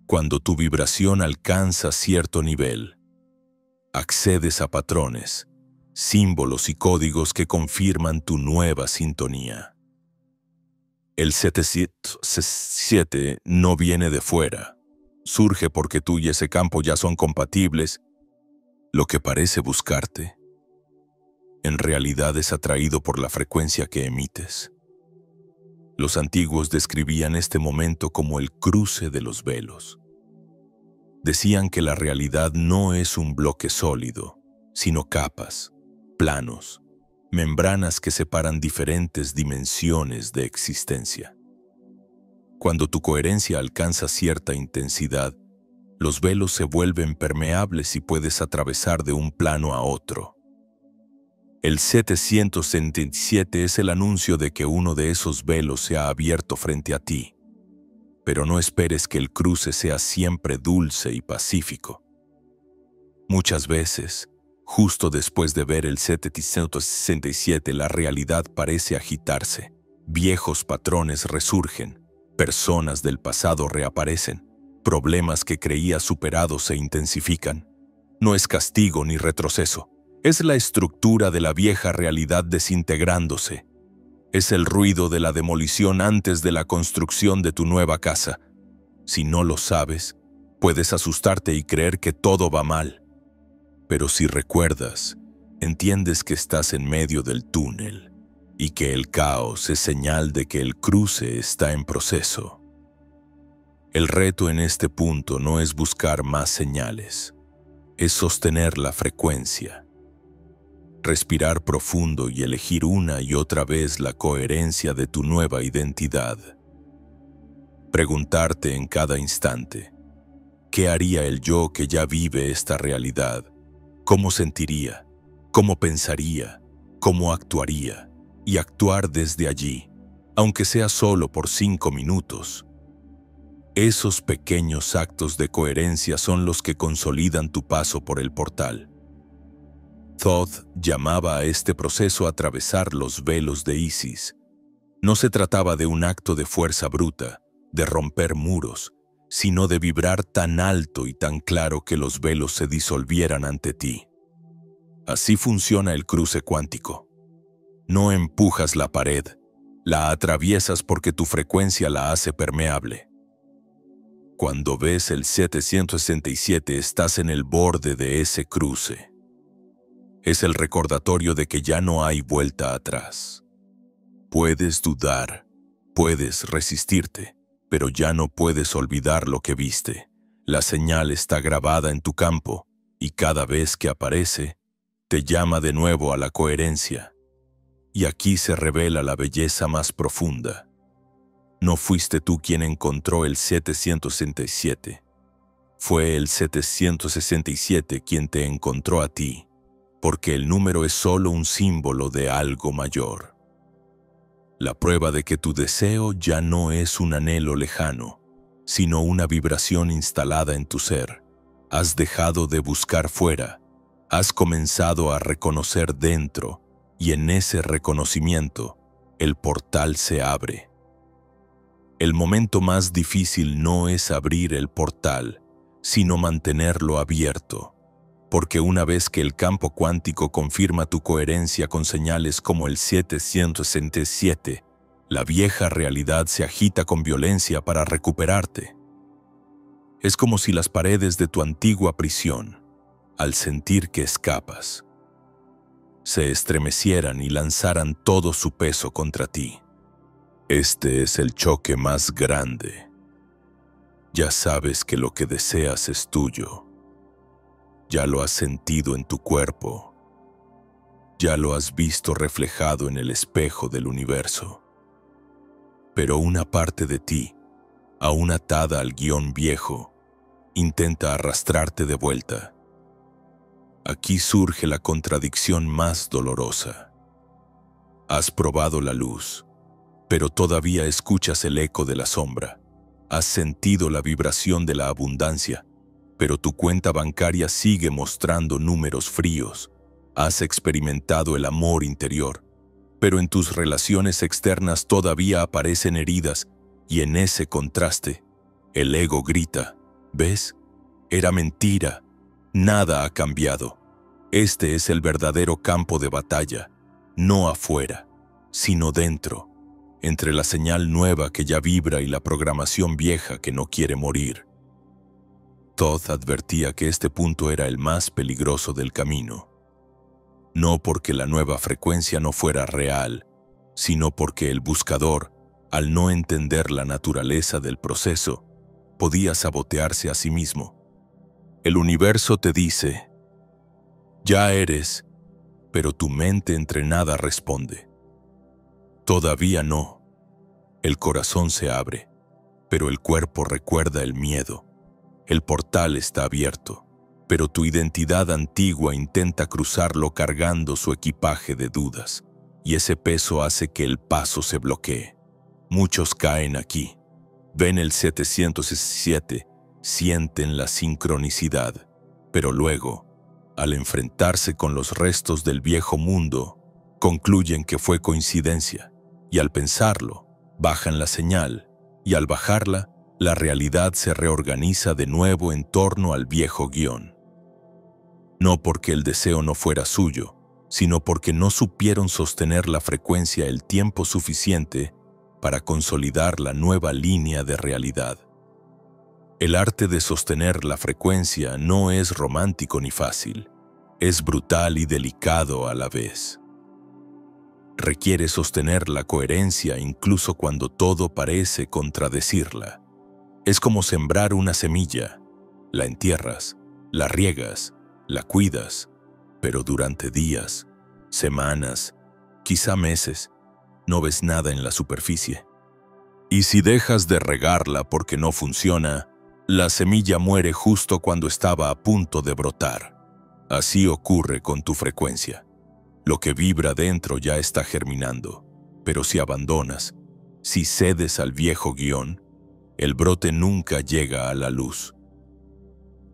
Cuando tu vibración alcanza cierto nivel, accedes a patrones, símbolos y códigos que confirman tu nueva sintonía. El 767 no viene de fuera, surge porque tú y ese campo ya son compatibles. Lo que parece buscarte, en realidad es atraído por la frecuencia que emites. Los antiguos describían este momento como el cruce de los velos. Decían que la realidad no es un bloque sólido, sino capas, planos, membranas que separan diferentes dimensiones de existencia. Cuando tu coherencia alcanza cierta intensidad, los velos se vuelven permeables y puedes atravesar de un plano a otro. El 767 es el anuncio de que uno de esos velos se ha abierto frente a ti. Pero no esperes que el cruce sea siempre dulce y pacífico. Muchas veces, justo después de ver el 767, la realidad parece agitarse. Viejos patrones resurgen, personas del pasado reaparecen, problemas que creías superados se intensifican. No es castigo ni retroceso, es la estructura de la vieja realidad desintegrándose. Es el ruido de la demolición antes de la construcción de tu nueva casa. Si no lo sabes, puedes asustarte y creer que todo va mal. Pero si recuerdas, entiendes que estás en medio del túnel y que el caos es señal de que el cruce está en proceso. El reto en este punto no es buscar más señales, es sostener la frecuencia. Respirar profundo y elegir una y otra vez la coherencia de tu nueva identidad. Preguntarte en cada instante, ¿qué haría el yo que ya vive esta realidad? ¿Cómo sentiría? ¿Cómo pensaría? ¿Cómo actuaría? Y actuar desde allí, aunque sea solo por 5 minutos. Esos pequeños actos de coherencia son los que consolidan tu paso por el portal. Thoth llamaba a este proceso atravesar los velos de Isis. No se trataba de un acto de fuerza bruta, de romper muros, sino de vibrar tan alto y tan claro que los velos se disolvieran ante ti. Así funciona el cruce cuántico. No empujas la pared, la atraviesas porque tu frecuencia la hace permeable. Cuando ves el 767, estás en el borde de ese cruce. Es el recordatorio de que ya no hay vuelta atrás. Puedes dudar, puedes resistirte, pero ya no puedes olvidar lo que viste. La señal está grabada en tu campo y cada vez que aparece, te llama de nuevo a la coherencia. Y aquí se revela la belleza más profunda. No fuiste tú quien encontró el 767. Fue el 767 quien te encontró a ti, porque el número es solo un símbolo de algo mayor. la prueba de que tu deseo ya no es un anhelo lejano, sino una vibración instalada en tu ser. Has dejado de buscar fuera, has comenzado a reconocer dentro, y en ese reconocimiento, el portal se abre. El momento más difícil no es abrir el portal, sino mantenerlo abierto, porque una vez que el campo cuántico confirma tu coherencia con señales como el 767, la vieja realidad se agita con violencia para recuperarte. Es como si las paredes de tu antigua prisión, al sentir que escapas, se estremecieran y lanzaran todo su peso contra ti. Este es el choque más grande. Ya sabes que lo que deseas es tuyo. Ya lo has sentido en tu cuerpo. Ya lo has visto reflejado en el espejo del universo. Pero una parte de ti, aún atada al guión viejo, intenta arrastrarte de vuelta. Aquí surge la contradicción más dolorosa. Has probado la luz, pero todavía escuchas el eco de la sombra. Has sentido la vibración de la abundancia, pero tu cuenta bancaria sigue mostrando números fríos. Has experimentado el amor interior, pero en tus relaciones externas todavía aparecen heridas, y en ese contraste, el ego grita: ¿ves? Era mentira. Nada ha cambiado. Este es el verdadero campo de batalla, no afuera, sino dentro, entre la señal nueva que ya vibra y la programación vieja que no quiere morir. Todd advertía que este punto era el más peligroso del camino. No porque la nueva frecuencia no fuera real, sino porque el buscador, al no entender la naturaleza del proceso, podía sabotearse a sí mismo. El universo te dice: ya eres, pero tu mente entrenada responde: todavía no. El corazón se abre, pero el cuerpo recuerda el miedo. El portal está abierto, pero tu identidad antigua intenta cruzarlo cargando su equipaje de dudas, y ese peso hace que el paso se bloquee. Muchos caen aquí, ven el 707, sienten la sincronicidad, pero luego, al enfrentarse con los restos del viejo mundo, concluyen que fue coincidencia, y al pensarlo, bajan la señal, y al bajarla, la realidad se reorganiza de nuevo en torno al viejo guión. No porque el deseo no fuera suyo, sino porque no supieron sostener la frecuencia el tiempo suficiente para consolidar la nueva línea de realidad. El arte de sostener la frecuencia no es romántico ni fácil, es brutal y delicado a la vez. Requiere sostener la coherencia incluso cuando todo parece contradecirla. Es como sembrar una semilla. La entierras, la riegas, la cuidas, pero durante días, semanas, quizá meses, no ves nada en la superficie. Y si dejas de regarla porque no funciona, la semilla muere justo cuando estaba a punto de brotar. Así ocurre con tu frecuencia. Lo que vibra dentro ya está germinando, pero si abandonas, si cedes al viejo guión, el brote nunca llega a la luz.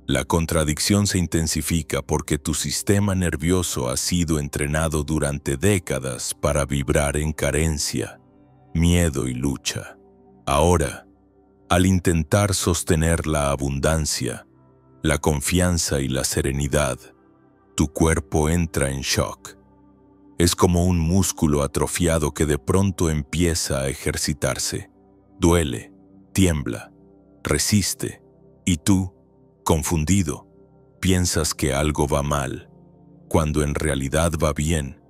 La contradicción se intensifica porque tu sistema nervioso ha sido entrenado durante décadas para vibrar en carencia, miedo y lucha. Ahora, al intentar sostener la abundancia, la confianza y la serenidad, tu cuerpo entra en shock. Es como un músculo atrofiado que de pronto empieza a ejercitarse. Duele, tiembla, resiste, y tú, confundido, piensas que algo va mal, cuando en realidad va bien.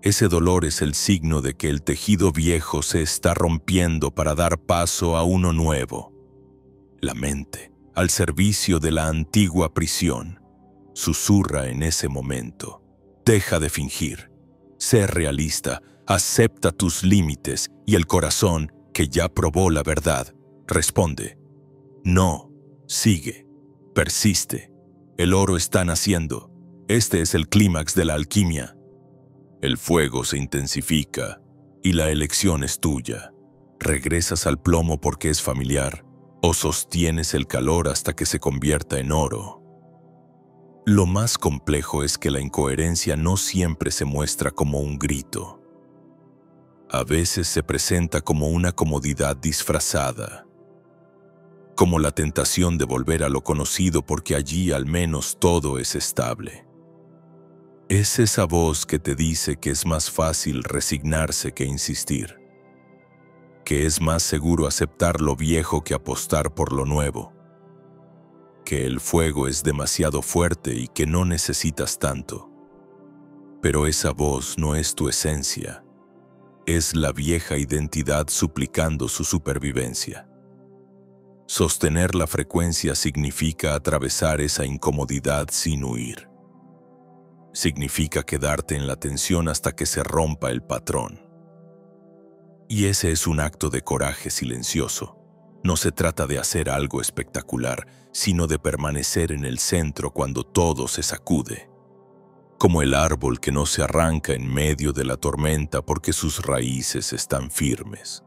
Ese dolor es el signo de que el tejido viejo se está rompiendo para dar paso a uno nuevo. La mente, al servicio de la antigua prisión, susurra en ese momento: deja de fingir. Sé realista, acepta tus límites, y el corazón, que ya probó la verdad, responde: no, sigue, persiste. El oro está naciendo. Este es el clímax de la alquimia. El fuego se intensifica, Y la elección es tuya. ¿Regresas al plomo porque es familiar o sostienes el calor hasta que se convierta en oro? Lo más complejo es que la incoherencia no siempre se muestra como un grito. A veces se presenta como una comodidad disfrazada, como la tentación de volver a lo conocido porque allí al menos todo es estable. Es esa voz que te dice que es más fácil resignarse que insistir, que es más seguro aceptar lo viejo que apostar por lo nuevo, que el fuego es demasiado fuerte y que no necesitas tanto. Pero esa voz no es tu esencia, es la vieja identidad suplicando su supervivencia. Sostener la frecuencia significa atravesar esa incomodidad sin huir. Significa quedarte en la tensión hasta que se rompa el patrón. Y ese es un acto de coraje silencioso. No se trata de hacer algo espectacular, sino de permanecer en el centro cuando todo se sacude. Como el árbol que no se arranca en medio de la tormenta porque sus raíces están firmes.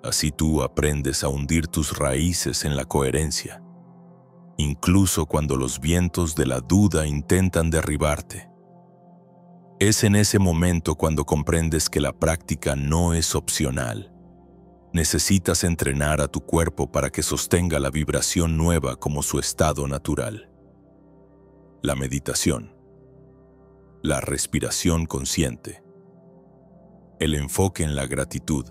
Así tú aprendes a hundir tus raíces en la coherencia, incluso cuando los vientos de la duda intentan derribarte. Es en ese momento cuando comprendes que la práctica no es opcional. Necesitas entrenar a tu cuerpo para que sostenga la vibración nueva como su estado natural. La meditación, la respiración consciente, el enfoque en la gratitud,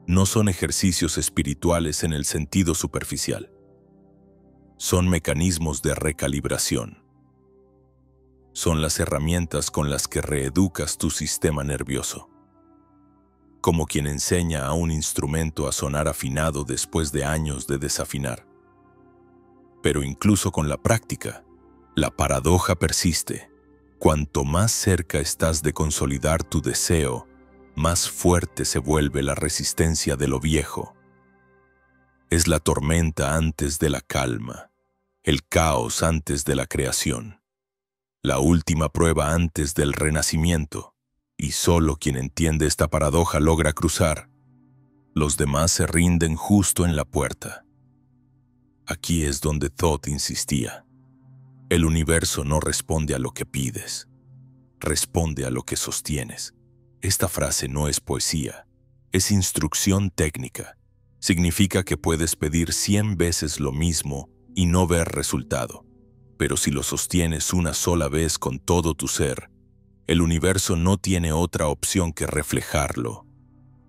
no son ejercicios espirituales en el sentido superficial. Son mecanismos de recalibración. Son las herramientas con las que reeducas tu sistema nervioso. Como quien enseña a un instrumento a sonar afinado después de años de desafinar. Pero incluso con la práctica, la paradoja persiste. Cuanto más cerca estás de consolidar tu deseo, más fuerte se vuelve la resistencia de lo viejo. Es la tormenta antes de la calma, el caos antes de la creación, la última prueba antes del renacimiento, y solo quien entiende esta paradoja logra cruzar. Los demás se rinden justo en la puerta. Aquí es donde Thoth insistía. El universo no responde a lo que pides, responde a lo que sostienes. Esta frase no es poesía, es instrucción técnica. Significa que puedes pedir 100 veces lo mismo y no ver resultado. Pero si lo sostienes una sola vez con todo tu ser, el universo no tiene otra opción que reflejarlo.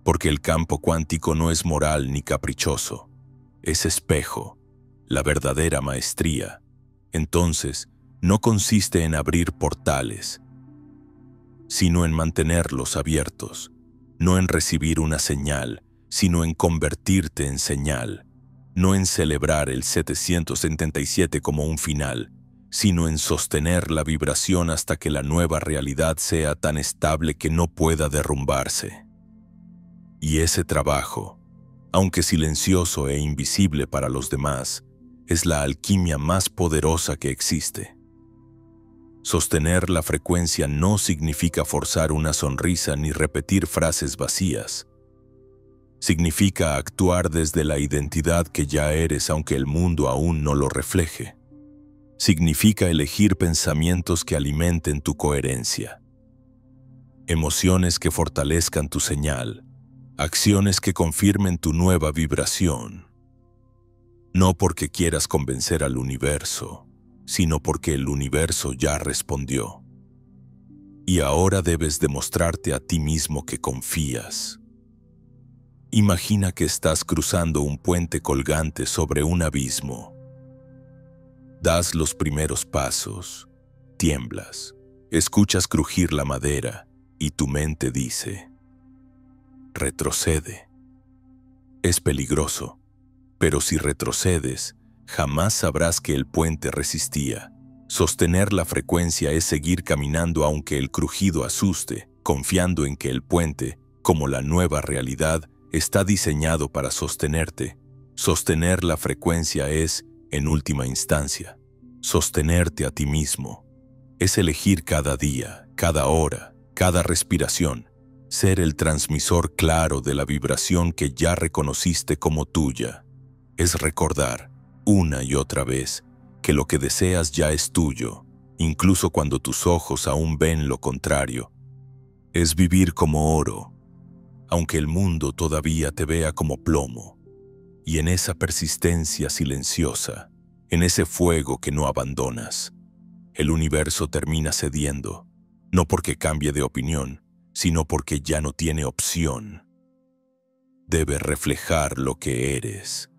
Porque el campo cuántico no es moral ni caprichoso. Es espejo, la verdadera maestría. Entonces, no consiste en abrir portales, sino en mantenerlos abiertos, no en recibir una señal, sino en convertirte en señal, no en celebrar el 777 como un final, sino en sostener la vibración hasta que la nueva realidad sea tan estable que no pueda derrumbarse. Y ese trabajo, aunque silencioso e invisible para los demás, es la alquimia más poderosa que existe. Sostener la frecuencia no significa forzar una sonrisa ni repetir frases vacías. Significa actuar desde la identidad que ya eres aunque el mundo aún no lo refleje. Significa elegir pensamientos que alimenten tu coherencia, emociones que fortalezcan tu señal, acciones que confirmen tu nueva vibración. No porque quieras convencer al universo, sino porque el universo ya respondió. Y ahora debes demostrarte a ti mismo que confías. Imagina que estás cruzando un puente colgante sobre un abismo. Das los primeros pasos, tiemblas, escuchas crujir la madera y tu mente dice: retrocede. Es peligroso, pero si retrocedes, jamás sabrás que el puente resistía. Sostener la frecuencia es seguir caminando aunque el crujido asuste, confiando en que el puente, como la nueva realidad, está diseñado para sostenerte. Sostener la frecuencia es, en última instancia, sostenerte a ti mismo. Es elegir cada día, cada hora, cada respiración, Ser el transmisor claro de la vibración que ya reconociste como tuya es recordar, una y otra vez, que lo que deseas ya es tuyo, incluso cuando tus ojos aún ven lo contrario. Es vivir como oro, aunque el mundo todavía te vea como plomo. Y en esa persistencia silenciosa, en ese fuego que no abandonas, el universo termina cediendo, no porque cambie de opinión, sino porque ya no tiene opción. Debe reflejar lo que eres.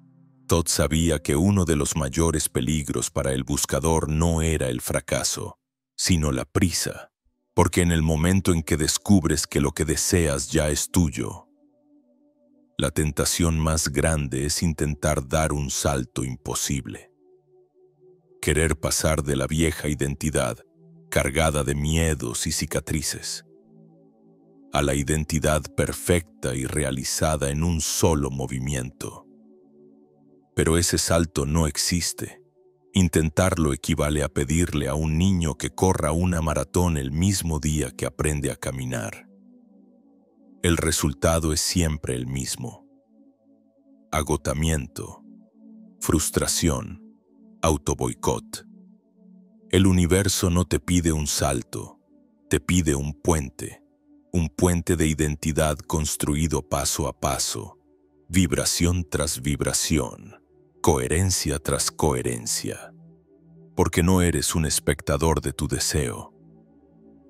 Todd sabía que uno de los mayores peligros para el buscador no era el fracaso, sino la prisa, porque en el momento en que descubres que lo que deseas ya es tuyo, la tentación más grande es intentar dar un salto imposible. Querer pasar de la vieja identidad, cargada de miedos y cicatrices, a la identidad perfecta y realizada en un solo movimiento. Pero ese salto no existe. Intentarlo equivale a pedirle a un niño que corra una maratón el mismo día que aprende a caminar. El resultado es siempre el mismo: agotamiento, frustración, autoboicot. El universo no te pide un salto, te pide un puente de identidad construido paso a paso, vibración tras vibración, coherencia tras coherencia. Porque no eres un espectador de tu deseo.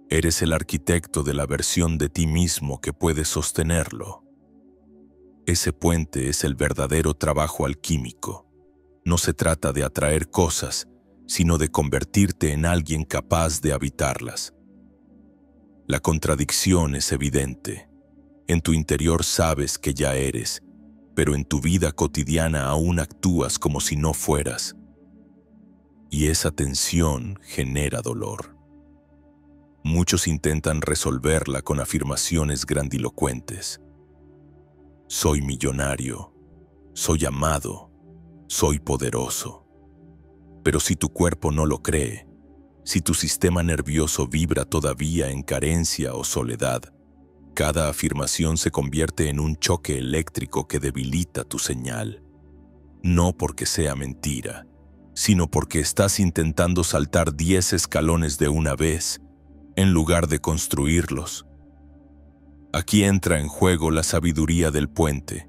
Eres el arquitecto de la versión de ti mismo que puede sostenerlo. Ese puente es el verdadero trabajo alquímico. No se trata de atraer cosas, sino de convertirte en alguien capaz de habitarlas. La contradicción es evidente. En tu interior sabes que ya eres, pero en tu vida cotidiana aún actúas como si no fueras. Y esa tensión genera dolor. Muchos intentan resolverla con afirmaciones grandilocuentes. Soy millonario, soy amado, soy poderoso. Pero si tu cuerpo no lo cree, si tu sistema nervioso vibra todavía en carencia o soledad, cada afirmación se convierte en un choque eléctrico que debilita tu señal. No porque sea mentira, sino porque estás intentando saltar 10 escalones de una vez, en lugar de construirlos. Aquí entra en juego la sabiduría del puente.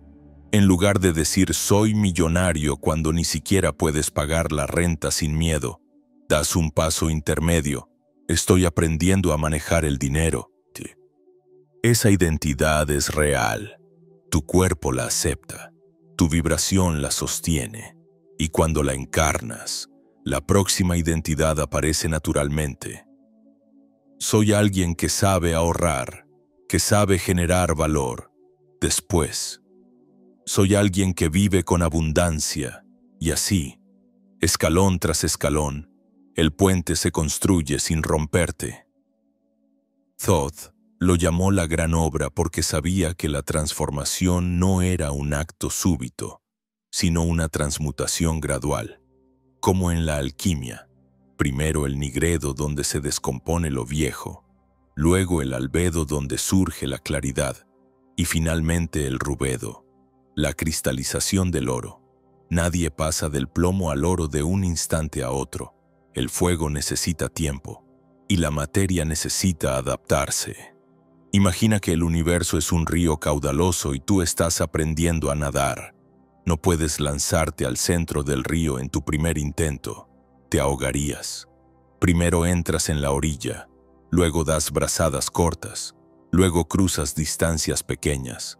En lugar de decir soy millonario cuando ni siquiera puedes pagar la renta sin miedo, das un paso intermedio. Estoy aprendiendo a manejar el dinero. Esa identidad es real. Tu cuerpo la acepta. Tu vibración la sostiene. Y cuando la encarnas, la próxima identidad aparece naturalmente. Soy alguien que sabe ahorrar, que sabe generar valor. Después, soy alguien que vive con abundancia. Y así, escalón tras escalón, el puente se construye sin romperte. Thoth lo llamó la gran obra porque sabía que la transformación no era un acto súbito, sino una transmutación gradual, como en la alquimia. Primero el nigredo donde se descompone lo viejo, luego el albedo donde surge la claridad, y finalmente el rubedo, la cristalización del oro. Nadie pasa del plomo al oro de un instante a otro. El fuego necesita tiempo, y la materia necesita adaptarse. Imagina que el universo es un río caudaloso y tú estás aprendiendo a nadar. No puedes lanzarte al centro del río en tu primer intento. Te ahogarías. Primero entras en la orilla, luego das brazadas cortas, luego cruzas distancias pequeñas.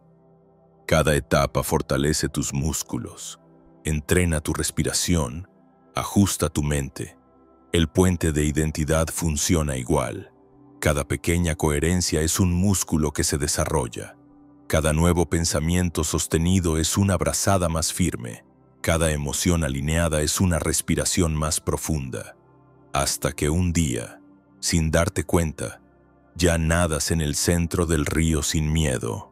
Cada etapa fortalece tus músculos, entrena tu respiración, ajusta tu mente. El puente de identidad funciona igual. Cada pequeña coherencia es un músculo que se desarrolla. Cada nuevo pensamiento sostenido es una brazada más firme. Cada emoción alineada es una respiración más profunda. Hasta que un día, sin darte cuenta, ya nadas en el centro del río sin miedo.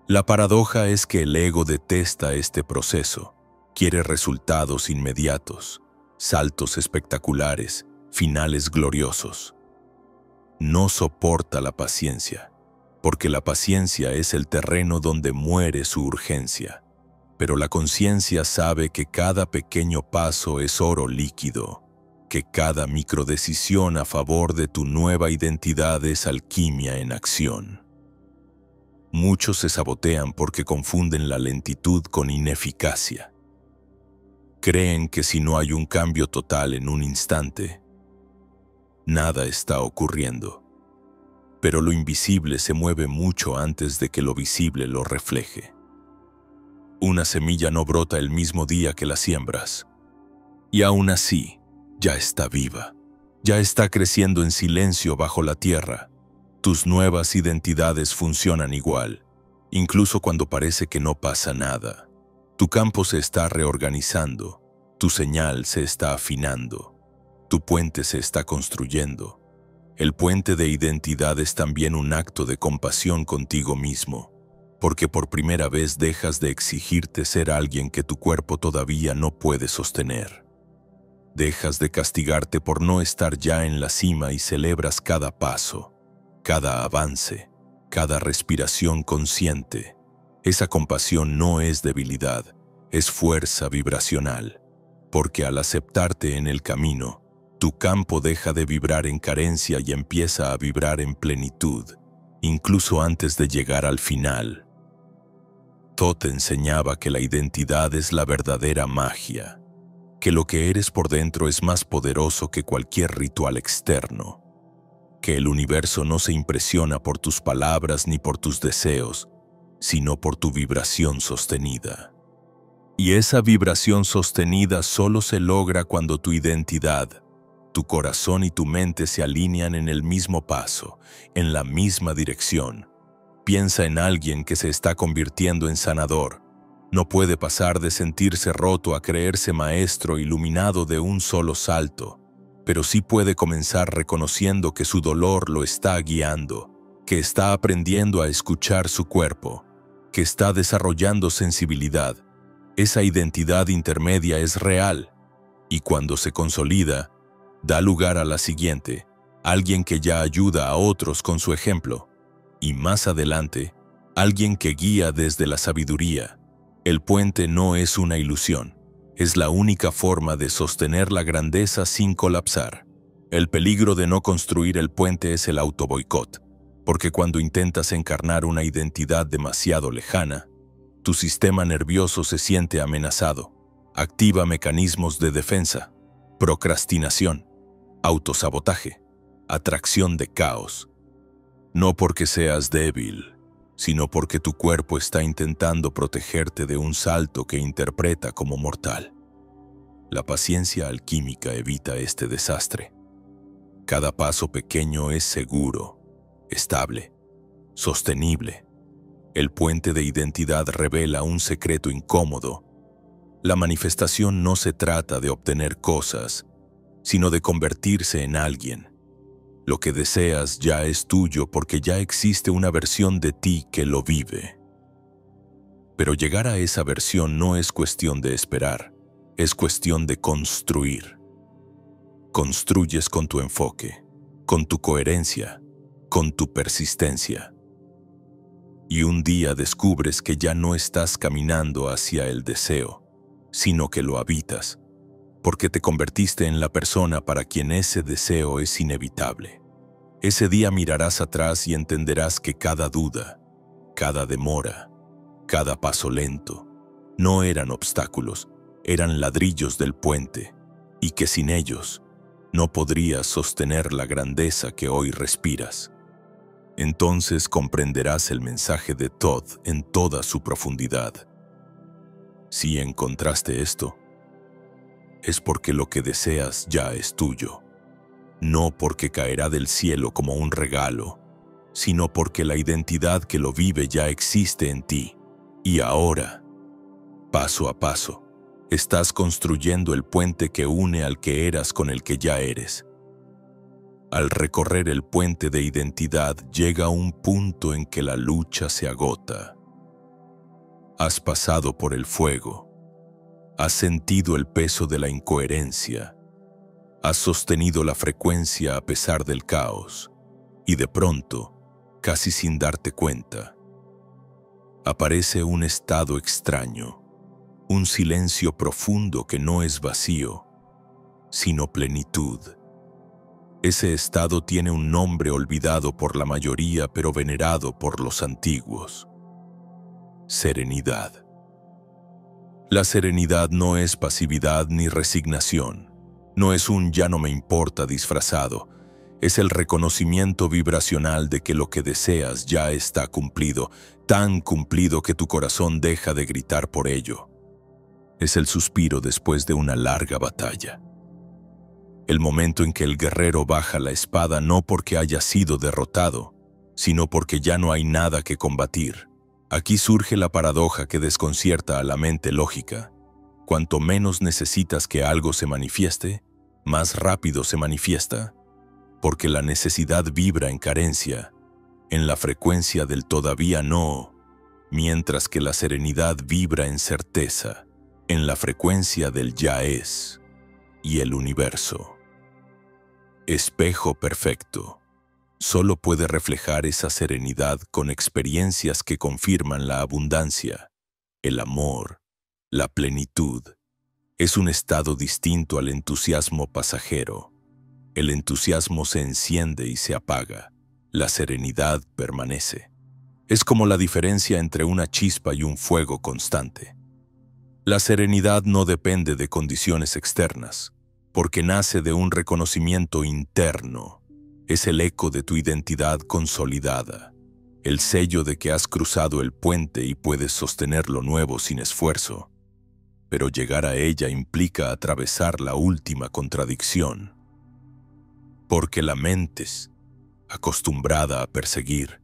La paradoja es que el ego detesta este proceso. Quiere resultados inmediatos, saltos espectaculares, finales gloriosos. No soporta la paciencia. porque la paciencia es el terreno donde muere su urgencia. Pero la conciencia sabe que cada pequeño paso es oro líquido, que cada microdecisión a favor de tu nueva identidad es alquimia en acción. Muchos se sabotean porque confunden la lentitud con ineficacia. Creen que si no hay un cambio total en un instante, nada está ocurriendo. Pero lo invisible se mueve mucho antes de que lo visible lo refleje. Una semilla no brota el mismo día que la siembras. Y aún así, ya está viva. Ya está creciendo en silencio bajo la tierra. Tus nuevas identidades funcionan igual, incluso cuando parece que no pasa nada. Tu campo se está reorganizando, tu señal se está afinando, tu puente se está construyendo. El puente de identidad es también un acto de compasión contigo mismo, porque por primera vez dejas de exigirte ser alguien que tu cuerpo todavía no puede sostener. Dejas de castigarte por no estar ya en la cima y celebras cada paso, cada avance, cada respiración consciente. Esa compasión no es debilidad, es fuerza vibracional, porque al aceptarte en el camino, tu campo deja de vibrar en carencia y empieza a vibrar en plenitud, incluso antes de llegar al final. Thoth enseñaba que la identidad es la verdadera magia, que lo que eres por dentro es más poderoso que cualquier ritual externo, que el universo no se impresiona por tus palabras ni por tus deseos, sino por tu vibración sostenida. Y esa vibración sostenida solo se logra cuando tu identidad, tu corazón y tu mente se alinean en el mismo paso, en la misma dirección. Piensa en alguien que se está convirtiendo en sanador. No puede pasar de sentirse roto a creerse maestro iluminado de un solo salto, pero sí puede comenzar reconociendo que su dolor lo está guiando, que está aprendiendo a escuchar su cuerpo, que está desarrollando sensibilidad. Esa identidad intermedia es real, y cuando se consolida, da lugar a la siguiente, alguien que ya ayuda a otros con su ejemplo, y más adelante, alguien que guía desde la sabiduría. El puente no es una ilusión, es la única forma de sostener la grandeza sin colapsar. El peligro de no construir el puente es el autoboicot, porque cuando intentas encarnar una identidad demasiado lejana, tu sistema nervioso se siente amenazado, activa mecanismos de defensa, procrastinación, autosabotaje, atracción de caos. No porque seas débil, sino porque tu cuerpo está intentando protegerte de un salto que interpreta como mortal. La paciencia alquímica evita este desastre. Cada paso pequeño es seguro, estable, sostenible. El puente de identidad revela un secreto incómodo. La manifestación no se trata de obtener cosas, sino de convertirse en alguien. Lo que deseas ya es tuyo porque ya existe una versión de ti que lo vive. Pero llegar a esa versión no es cuestión de esperar, es cuestión de construir. Construyes con tu enfoque, con tu coherencia, con tu persistencia. Y un día descubres que ya no estás caminando hacia el deseo, sino que lo habitas, porque te convertiste en la persona para quien ese deseo es inevitable. Ese día mirarás atrás y entenderás que cada duda, cada demora, cada paso lento, no eran obstáculos, eran ladrillos del puente, y que sin ellos no podrías sostener la grandeza que hoy respiras. Entonces comprenderás el mensaje de Thoth en toda su profundidad. Si encontraste esto, es porque lo que deseas ya es tuyo, no porque caerá del cielo como un regalo, sino porque la identidad que lo vive ya existe en ti. Y ahora, paso a paso, estás construyendo el puente que une al que eras con el que ya eres. Al recorrer el puente de identidad llega un punto en que la lucha se agota. Has pasado por el fuego, has sentido el peso de la incoherencia, has sostenido la frecuencia a pesar del caos, y de pronto casi sin darte cuenta, aparece un estado extraño, un silencio profundo que no es vacío, sino plenitud. Ese estado tiene un nombre olvidado por la mayoría, pero venerado por los antiguos: serenidad. La serenidad no es pasividad ni resignación, no es un ya no me importa disfrazado, es el reconocimiento vibracional de que lo que deseas ya está cumplido, tan cumplido que tu corazón deja de gritar por ello. Es el suspiro después de una larga batalla. El momento en que el guerrero baja la espada no porque haya sido derrotado, sino porque ya no hay nada que combatir. Aquí surge la paradoja que desconcierta a la mente lógica. Cuanto menos necesitas que algo se manifieste, más rápido se manifiesta, porque la necesidad vibra en carencia, en la frecuencia del todavía no, mientras que la serenidad vibra en certeza, en la frecuencia del ya es, y el universo. Espejo perfecto. Solo puede reflejar esa serenidad con experiencias que confirman la abundancia, el amor, la plenitud. Es un estado distinto al entusiasmo pasajero. El entusiasmo se enciende y se apaga. La serenidad permanece. Es como la diferencia entre una chispa y un fuego constante. La serenidad no depende de condiciones externas, porque nace de un reconocimiento interno. Es el eco de tu identidad consolidada, el sello de que has cruzado el puente y puedes sostener lo nuevo sin esfuerzo. Pero llegar a ella implica atravesar la última contradicción. Porque la mente, acostumbrada a perseguir,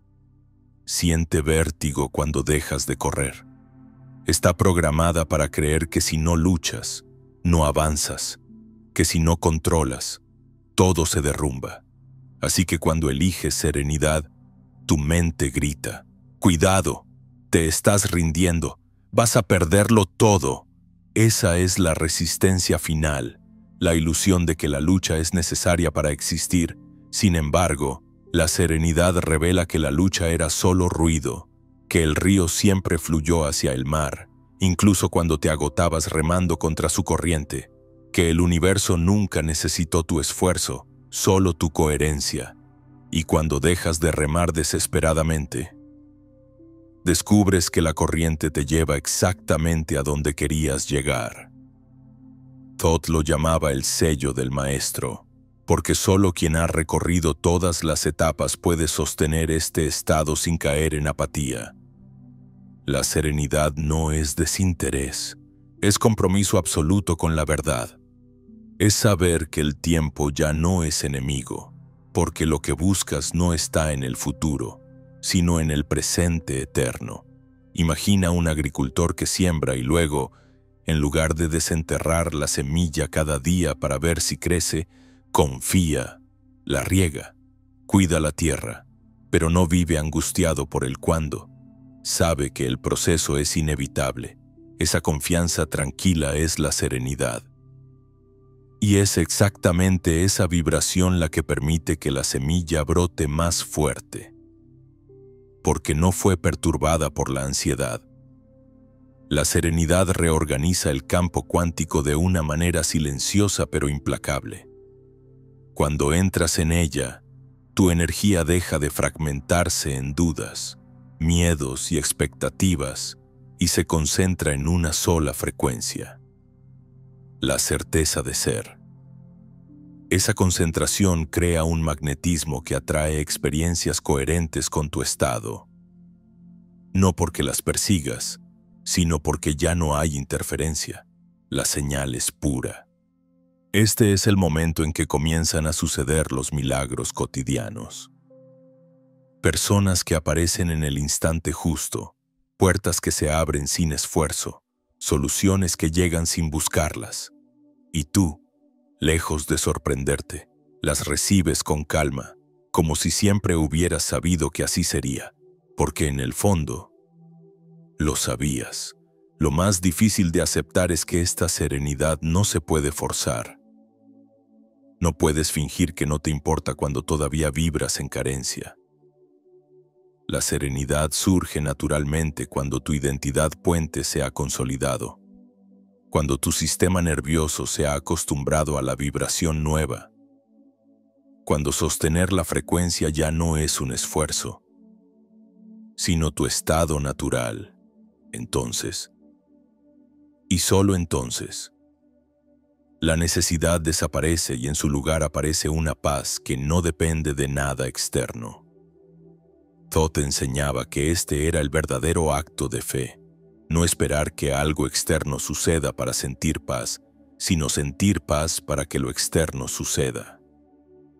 siente vértigo cuando dejas de correr. Está programada para creer que si no luchas, no avanzas, que si no controlas, todo se derrumba. Así que cuando eliges serenidad, tu mente grita: ¡cuidado! Te estás rindiendo, vas a perderlo todo. Esa es la resistencia final, la ilusión de que la lucha es necesaria para existir. Sin embargo, la serenidad revela que la lucha era solo ruido, que el río siempre fluyó hacia el mar, incluso cuando te agotabas remando contra su corriente, que el universo nunca necesitó tu esfuerzo, solo tu coherencia. Y cuando dejas de remar desesperadamente, descubres que la corriente te lleva exactamente a donde querías llegar. Thoth lo llamaba el sello del maestro, porque solo quien ha recorrido todas las etapas puede sostener este estado sin caer en apatía. La serenidad no es desinterés, es compromiso absoluto con la verdad. Es saber que el tiempo ya no es enemigo, porque lo que buscas no está en el futuro, sino en el presente eterno. Imagina un agricultor que siembra y luego, en lugar de desenterrar la semilla cada día para ver si crece, confía, la riega, cuida la tierra, pero no vive angustiado por el cuándo. Sabe que el proceso es inevitable. Esa confianza tranquila es la serenidad. Y es exactamente esa vibración la que permite que la semilla brote más fuerte, porque no fue perturbada por la ansiedad. La serenidad reorganiza el campo cuántico de una manera silenciosa pero implacable. Cuando entras en ella, tu energía deja de fragmentarse en dudas, miedos y expectativas y se concentra en una sola frecuencia: la certeza de ser. Esa concentración crea un magnetismo que atrae experiencias coherentes con tu estado, no porque las persigas, sino porque ya no hay interferencia. La señal es pura. Este es el momento en que comienzan a suceder los milagros cotidianos. Personas que aparecen en el instante justo, puertas que se abren sin esfuerzo, soluciones que llegan sin buscarlas. Y tú, lejos de sorprenderte, las recibes con calma, como si siempre hubieras sabido que así sería, porque en el fondo lo sabías. Lo más difícil de aceptar es que esta serenidad no se puede forzar. No puedes fingir que no te importa cuando todavía vibras en carencia. La serenidad surge naturalmente cuando tu identidad puente se ha consolidado, cuando tu sistema nervioso se ha acostumbrado a la vibración nueva, cuando sostener la frecuencia ya no es un esfuerzo, sino tu estado natural. Entonces, y solo entonces, la necesidad desaparece y en su lugar aparece una paz que no depende de nada externo. Thoth enseñaba que este era el verdadero acto de fe, no esperar que algo externo suceda para sentir paz, sino sentir paz para que lo externo suceda.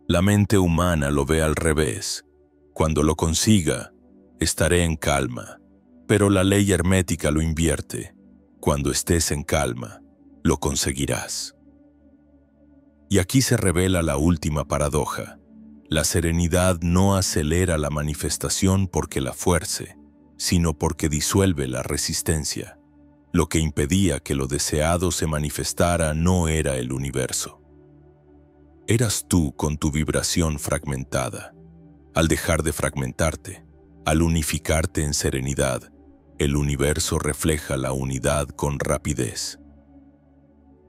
La mente humana lo ve al revés. Cuando lo consiga, estaré en calma, pero la ley hermética lo invierte. Cuando estés en calma, lo conseguirás. Y aquí se revela la última paradoja. La serenidad no acelera la manifestación porque la fuerce, sino porque disuelve la resistencia. Lo que impedía que lo deseado se manifestara no era el universo. Eras tú con tu vibración fragmentada. Al dejar de fragmentarte, al unificarte en serenidad, el universo refleja la unidad con rapidez.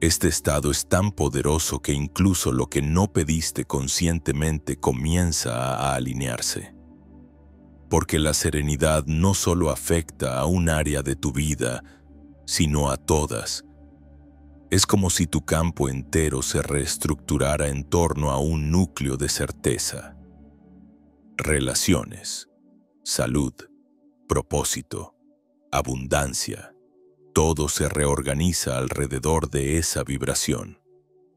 Este estado es tan poderoso que incluso lo que no pediste conscientemente comienza a alinearse. Porque la serenidad no solo afecta a un área de tu vida, sino a todas. Es como si tu campo entero se reestructurara en torno a un núcleo de certeza. Relaciones, salud, propósito, abundancia. Todo se reorganiza alrededor de esa vibración.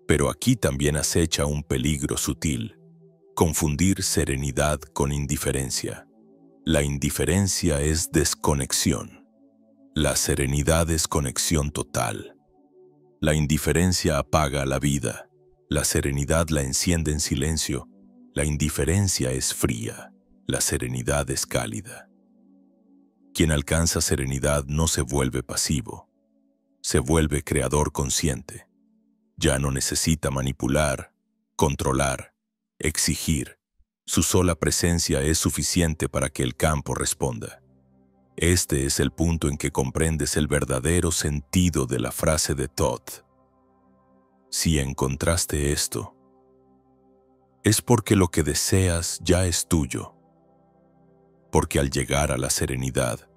Pero aquí también acecha un peligro sutil: confundir serenidad con indiferencia. La indiferencia es desconexión. La serenidad es conexión total. La indiferencia apaga la vida. La serenidad la enciende en silencio. La indiferencia es fría. La serenidad es cálida. Quien alcanza serenidad no se vuelve pasivo. Se vuelve creador consciente. Ya no necesita manipular, controlar, exigir. Su sola presencia es suficiente para que el campo responda. Este es el punto en que comprendes el verdadero sentido de la frase de Thoth. Si encontraste esto, es porque lo que deseas ya es tuyo. Porque al llegar a la serenidad,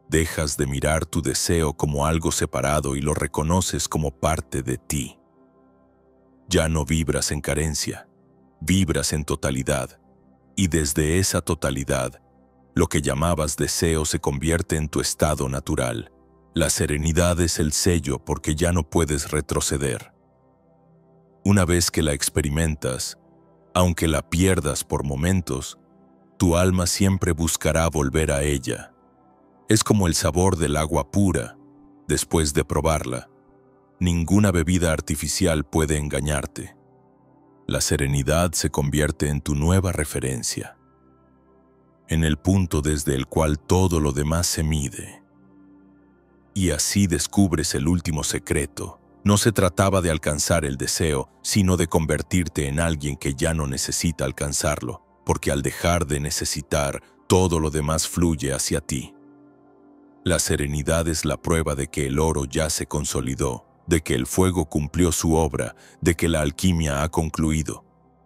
dejas de mirar tu deseo como algo separado y lo reconoces como parte de ti. Ya no vibras en carencia, vibras en totalidad, y desde esa totalidad, lo que llamabas deseo se convierte en tu estado natural. La serenidad es el sello porque ya no puedes retroceder. Una vez que la experimentas, aunque la pierdas por momentos, tu alma siempre buscará volver a ella. Es como el sabor del agua pura. Después de probarla, ninguna bebida artificial puede engañarte. La serenidad se convierte en tu nueva referencia, en el punto desde el cual todo lo demás se mide. Y así descubres el último secreto. No se trataba de alcanzar el deseo, sino de convertirte en alguien que ya no necesita alcanzarlo, porque al dejar de necesitar, todo lo demás fluye hacia ti. La serenidad es la prueba de que el oro ya se consolidó, de que el fuego cumplió su obra, de que la alquimia ha concluido.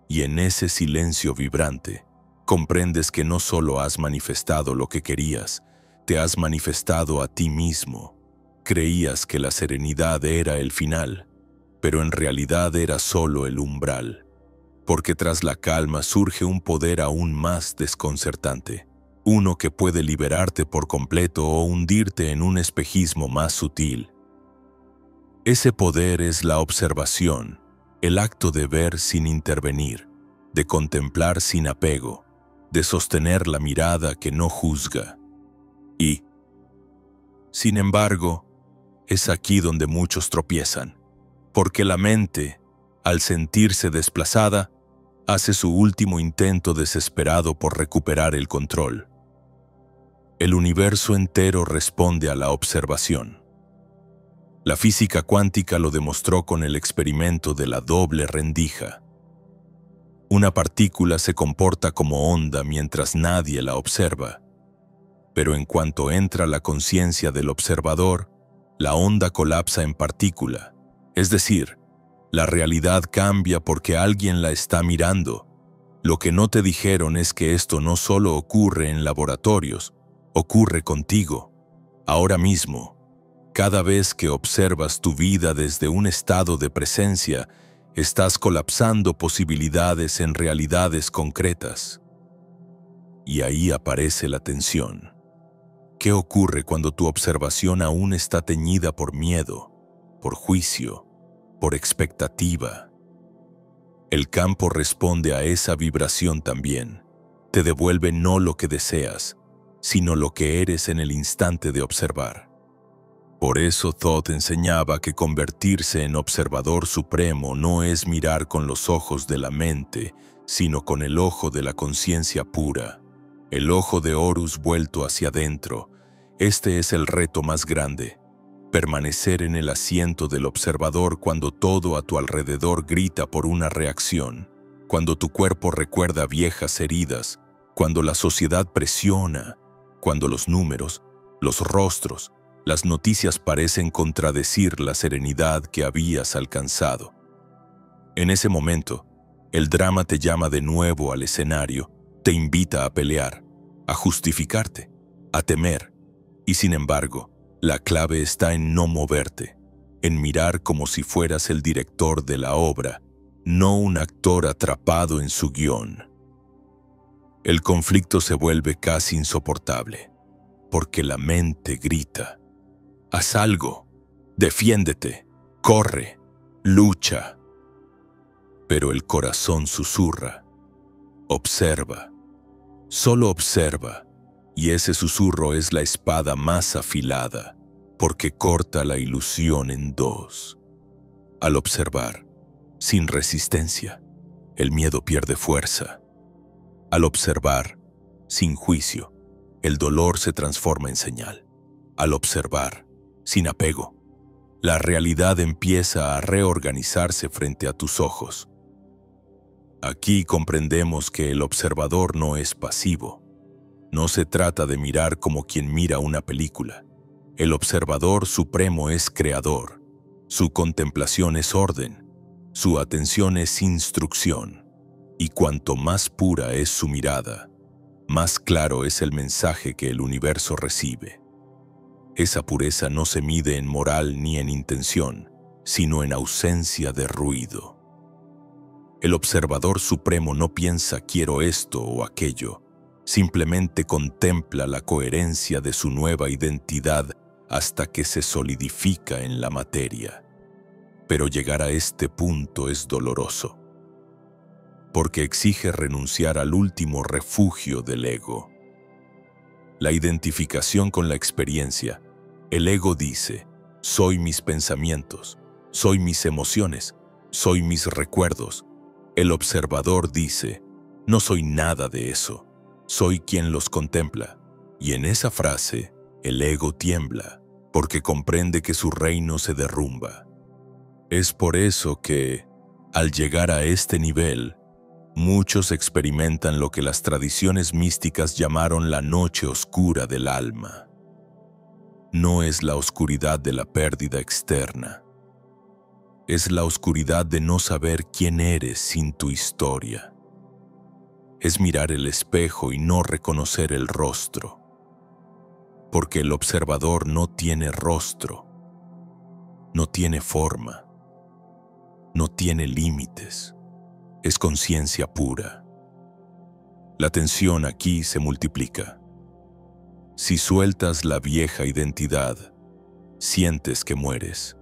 Y en ese silencio vibrante, comprendes que no solo has manifestado lo que querías, te has manifestado a ti mismo. Creías que la serenidad era el final, pero en realidad era solo el umbral. Porque tras la calma surge un poder aún más desconcertante. Uno que puede liberarte por completo o hundirte en un espejismo más sutil. Ese poder es la observación, el acto de ver sin intervenir, de contemplar sin apego, de sostener la mirada que no juzga. Y, sin embargo, es aquí donde muchos tropiezan, porque la mente, al sentirse desplazada, hace su último intento desesperado por recuperar el control. El universo entero responde a la observación. La física cuántica lo demostró con el experimento de la doble rendija. Una partícula se comporta como onda mientras nadie la observa. Pero en cuanto entra la conciencia del observador, la onda colapsa en partícula. Es decir, la realidad cambia porque alguien la está mirando. Lo que no te dijeron es que esto no solo ocurre en laboratorios, ocurre contigo, ahora mismo. Cada vez que observas tu vida desde un estado de presencia, estás colapsando posibilidades en realidades concretas. Y ahí aparece la tensión. ¿Qué ocurre cuando tu observación aún está teñida por miedo, por juicio, por expectativa? El campo responde a esa vibración también. Te devuelve no lo que deseas, sino lo que eres en el instante de observar. Por eso Thoth enseñaba que convertirse en observador supremo no es mirar con los ojos de la mente, sino con el ojo de la conciencia pura, el ojo de Horus vuelto hacia adentro. Este es el reto más grande, permanecer en el asiento del observador cuando todo a tu alrededor grita por una reacción, cuando tu cuerpo recuerda viejas heridas, cuando la sociedad presiona, cuando los números, los rostros, las noticias parecen contradecir la serenidad que habías alcanzado. En ese momento, el drama te llama de nuevo al escenario, te invita a pelear, a justificarte, a temer, y sin embargo, la clave está en no moverte, en mirar como si fueras el director de la obra, no un actor atrapado en su guión. El conflicto se vuelve casi insoportable, porque la mente grita: haz algo, defiéndete, corre, lucha. Pero el corazón susurra: observa, solo observa, y ese susurro es la espada más afilada, porque corta la ilusión en dos. Al observar, sin resistencia, el miedo pierde fuerza. Al observar, sin juicio, el dolor se transforma en señal. Al observar, sin apego, la realidad empieza a reorganizarse frente a tus ojos. Aquí comprendemos que el observador no es pasivo. No se trata de mirar como quien mira una película. El observador supremo es creador. Su contemplación es orden. Su atención es instrucción. Y cuanto más pura es su mirada, más claro es el mensaje que el universo recibe. Esa pureza no se mide en moral ni en intención, sino en ausencia de ruido. El observador supremo no piensa quiero esto o aquello, simplemente contempla la coherencia de su nueva identidad hasta que se solidifica en la materia. Pero llegar a este punto es doloroso, porque exige renunciar al último refugio del ego. La identificación con la experiencia. El ego dice: soy mis pensamientos, soy mis emociones, soy mis recuerdos. El observador dice: no soy nada de eso, soy quien los contempla. Y en esa frase, el ego tiembla, porque comprende que su reino se derrumba. Es por eso que, al llegar a este nivel, muchos experimentan lo que las tradiciones místicas llamaron la noche oscura del alma. No es la oscuridad de la pérdida externa. Es la oscuridad de no saber quién eres sin tu historia. Es mirar el espejo y no reconocer el rostro. Porque el observador no tiene rostro, no tiene forma, no tiene límites. Es conciencia pura. La tensión aquí se multiplica. Si sueltas la vieja identidad, sientes que mueres.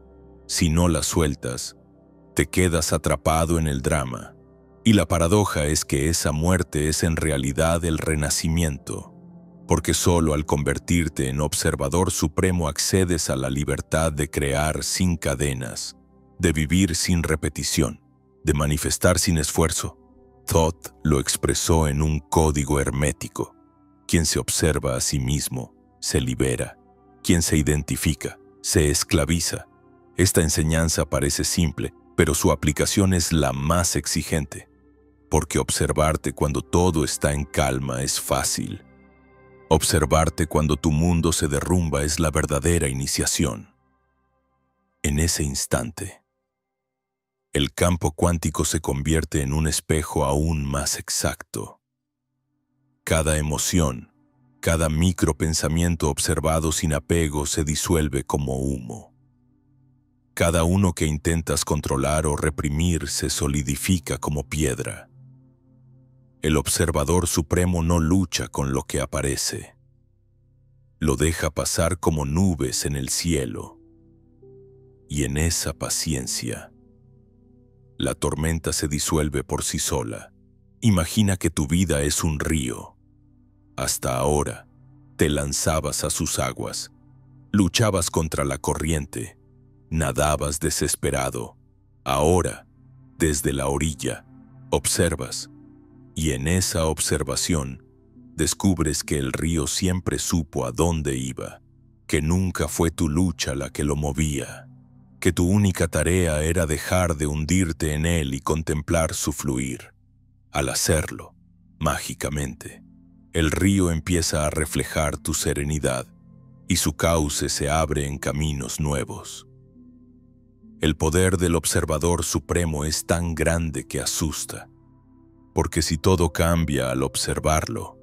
Si no la sueltas, te quedas atrapado en el drama. Y la paradoja es que esa muerte es en realidad el renacimiento, porque solo al convertirte en observador supremo accedes a la libertad de crear sin cadenas, de vivir sin repetición, de manifestar sin esfuerzo. Thoth lo expresó en un código hermético. Quien se observa a sí mismo, se libera. Quien se identifica, se esclaviza. Esta enseñanza parece simple, pero su aplicación es la más exigente. porque observarte cuando todo está en calma es fácil. Observarte cuando tu mundo se derrumba es la verdadera iniciación. En ese instante, el campo cuántico se convierte en un espejo aún más exacto. Cada emoción, cada micropensamiento observado sin apego se disuelve como humo. Cada uno que intentas controlar o reprimir se solidifica como piedra. El observador supremo no lucha con lo que aparece. Lo deja pasar como nubes en el cielo. Y en esa paciencia, la tormenta se disuelve por sí sola. Imagina que tu vida es un río. Hasta ahora, te lanzabas a sus aguas, luchabas contra la corriente, nadabas desesperado. Ahora, desde la orilla, observas, y en esa observación, descubres que el río siempre supo a dónde iba, que nunca fue tu lucha la que lo movía, que tu única tarea era dejar de hundirte en él y contemplar su fluir. Al hacerlo, mágicamente, el río empieza a reflejar tu serenidad y su cauce se abre en caminos nuevos. El poder del observador supremo es tan grande que asusta, porque si todo cambia al observarlo,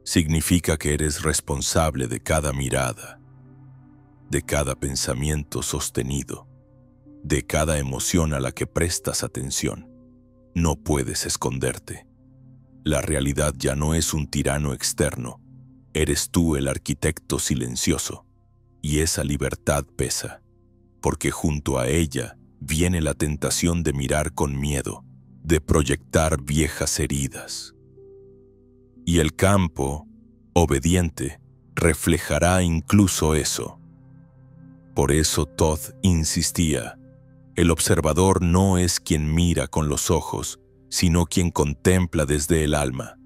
significa que eres responsable de cada mirada, de cada pensamiento sostenido, de cada emoción a la que prestas atención. No puedes esconderte. La realidad ya no es un tirano externo. Eres tú el arquitecto silencioso. Y esa libertad pesa, porque junto a ella viene la tentación de mirar con miedo, de proyectar viejas heridas. Y el campo, obediente, reflejará incluso eso. Por eso Thoth insistía: el observador no es quien mira con los ojos, sino quien contempla desde el alma,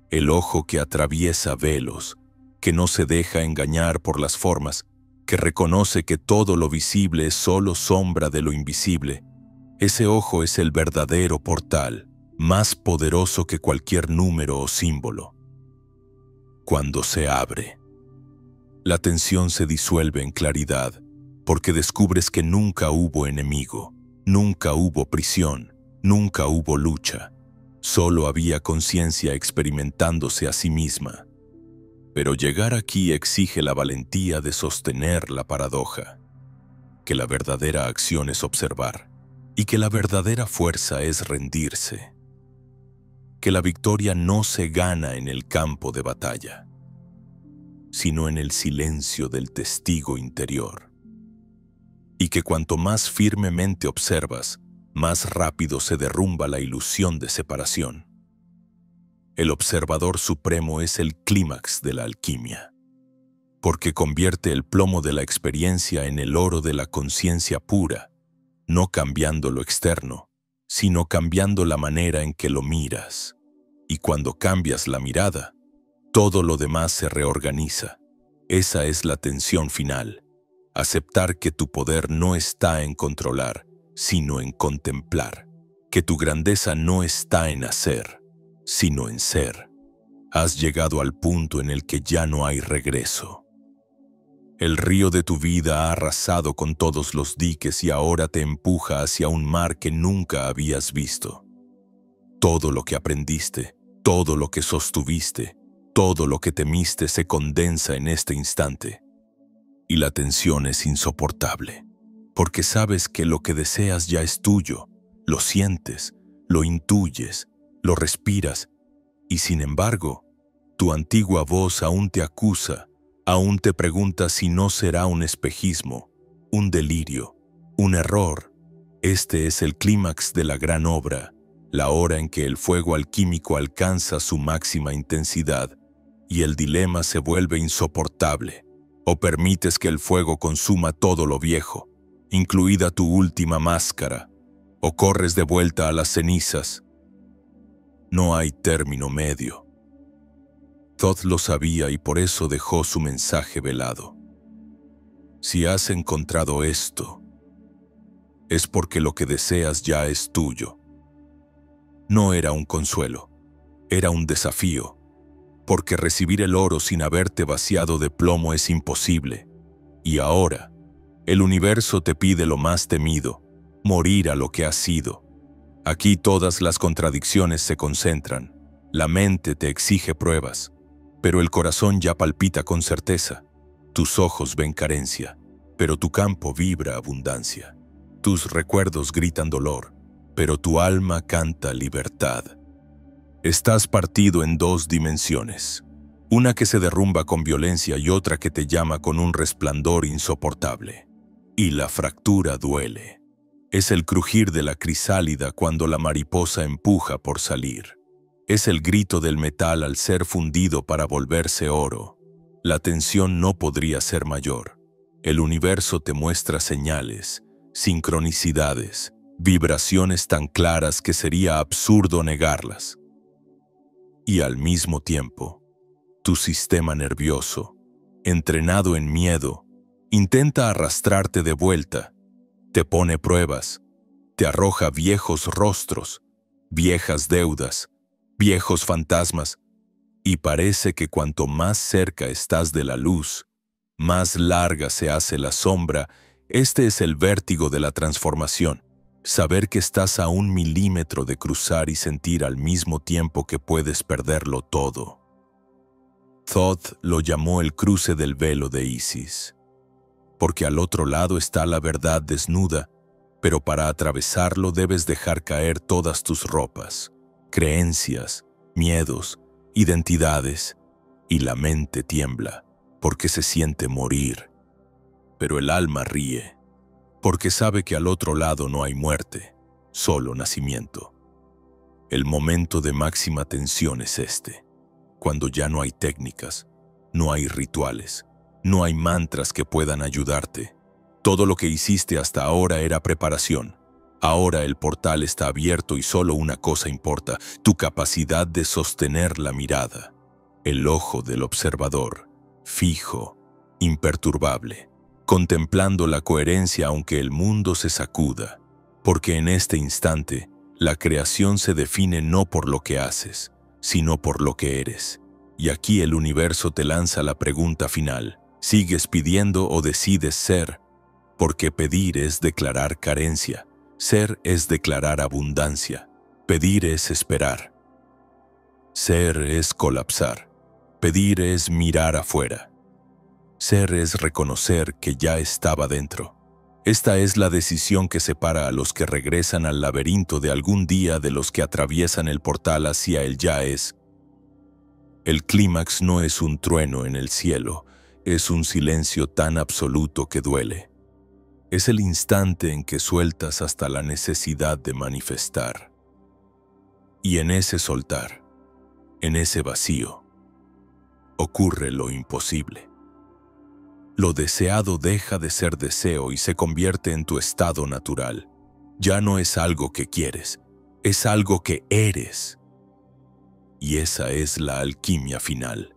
el ojo que atraviesa velos, que no se deja engañar por las formas, que reconoce que todo lo visible es solo sombra de lo invisible. Ese ojo es el verdadero portal, más poderoso que cualquier número o símbolo. Cuando se abre, la tensión se disuelve en claridad, porque descubres que nunca hubo enemigo, nunca hubo prisión, nunca hubo lucha. Solo había conciencia experimentándose a sí misma. Pero llegar aquí exige la valentía de sostener la paradoja, que la verdadera acción es observar, y que la verdadera fuerza es rendirse, que la victoria no se gana en el campo de batalla, sino en el silencio del testigo interior, y que cuanto más firmemente observas, más rápido se derrumba la ilusión de separación. El observador supremo es el clímax de la alquimia, porque convierte el plomo de la experiencia en el oro de la conciencia pura, no cambiando lo externo, sino cambiando la manera en que lo miras. Y cuando cambias la mirada, todo lo demás se reorganiza. Esa es la tensión final: aceptar que tu poder no está en controlar, sino en contemplar, que tu grandeza no está en hacer, sino en ser. Has llegado al punto en el que ya no hay regreso. El río de tu vida ha arrasado con todos los diques y ahora te empuja hacia un mar que nunca habías visto. Todo lo que aprendiste, todo lo que sostuviste, todo lo que temiste se condensa en este instante. Y la tensión es insoportable, porque sabes que lo que deseas ya es tuyo, lo sientes, lo intuyes, lo respiras, y sin embargo, tu antigua voz aún te acusa, aún te pregunta si no será un espejismo, un delirio, un error. Este es el clímax de la gran obra, la hora en que el fuego alquímico alcanza su máxima intensidad, y el dilema se vuelve insoportable. O permites que el fuego consuma todo lo viejo, incluida tu última máscara, o corres de vuelta a las cenizas. No hay término medio. Thoth lo sabía y por eso dejó su mensaje velado. Si has encontrado esto, es porque lo que deseas ya es tuyo. No era un consuelo, era un desafío, porque recibir el oro sin haberte vaciado de plomo es imposible. Y ahora, el universo te pide lo más temido, morir a lo que has sido. Aquí todas las contradicciones se concentran. La mente te exige pruebas, pero el corazón ya palpita con certeza. Tus ojos ven carencia, pero tu campo vibra abundancia. Tus recuerdos gritan dolor, pero tu alma canta libertad. Estás partido en dos dimensiones, una que se derrumba con violencia y otra que te llama con un resplandor insoportable. Y la fractura duele. Es el crujir de la crisálida cuando la mariposa empuja por salir. Es el grito del metal al ser fundido para volverse oro. La tensión no podría ser mayor. El universo te muestra señales, sincronicidades, vibraciones tan claras que sería absurdo negarlas. Y al mismo tiempo, tu sistema nervioso, entrenado en miedo, intenta arrastrarte de vuelta, te pone pruebas, te arroja viejos rostros, viejas deudas, viejos fantasmas, y parece que cuanto más cerca estás de la luz, más larga se hace la sombra. Este es el vértigo de la transformación. Saber que estás a 1 milímetro de cruzar y sentir al mismo tiempo que puedes perderlo todo. Thoth lo llamó el cruce del velo de Isis, porque al otro lado está la verdad desnuda, pero para atravesarlo debes dejar caer todas tus ropas, creencias, miedos, identidades, y la mente tiembla, porque se siente morir. Pero el alma ríe, porque sabe que al otro lado no hay muerte, solo nacimiento. El momento de máxima tensión es este, cuando ya no hay técnicas, no hay rituales, no hay mantras que puedan ayudarte. Todo lo que hiciste hasta ahora era preparación. Ahora el portal está abierto y solo una cosa importa, tu capacidad de sostener la mirada. El ojo del observador, fijo, imperturbable, contemplando la coherencia aunque el mundo se sacuda. Porque en este instante, la creación se define no por lo que haces, sino por lo que eres. Y aquí el universo te lanza la pregunta final. ¿Sigues pidiendo o decides ser? Porque pedir es declarar carencia. Ser es declarar abundancia. Pedir es esperar. Ser es colapsar. Pedir es mirar afuera. Ser es reconocer que ya estaba dentro. Esta es la decisión que separa a los que regresan al laberinto de algún día de los que atraviesan el portal hacia el ya es. El clímax no es un trueno en el cielo, es un silencio tan absoluto que duele. Es el instante en que sueltas hasta la necesidad de manifestar. Y en ese soltar, en ese vacío, ocurre lo imposible. Lo deseado deja de ser deseo y se convierte en tu estado natural. Ya no es algo que quieres, es algo que eres. Y esa es la alquimia final.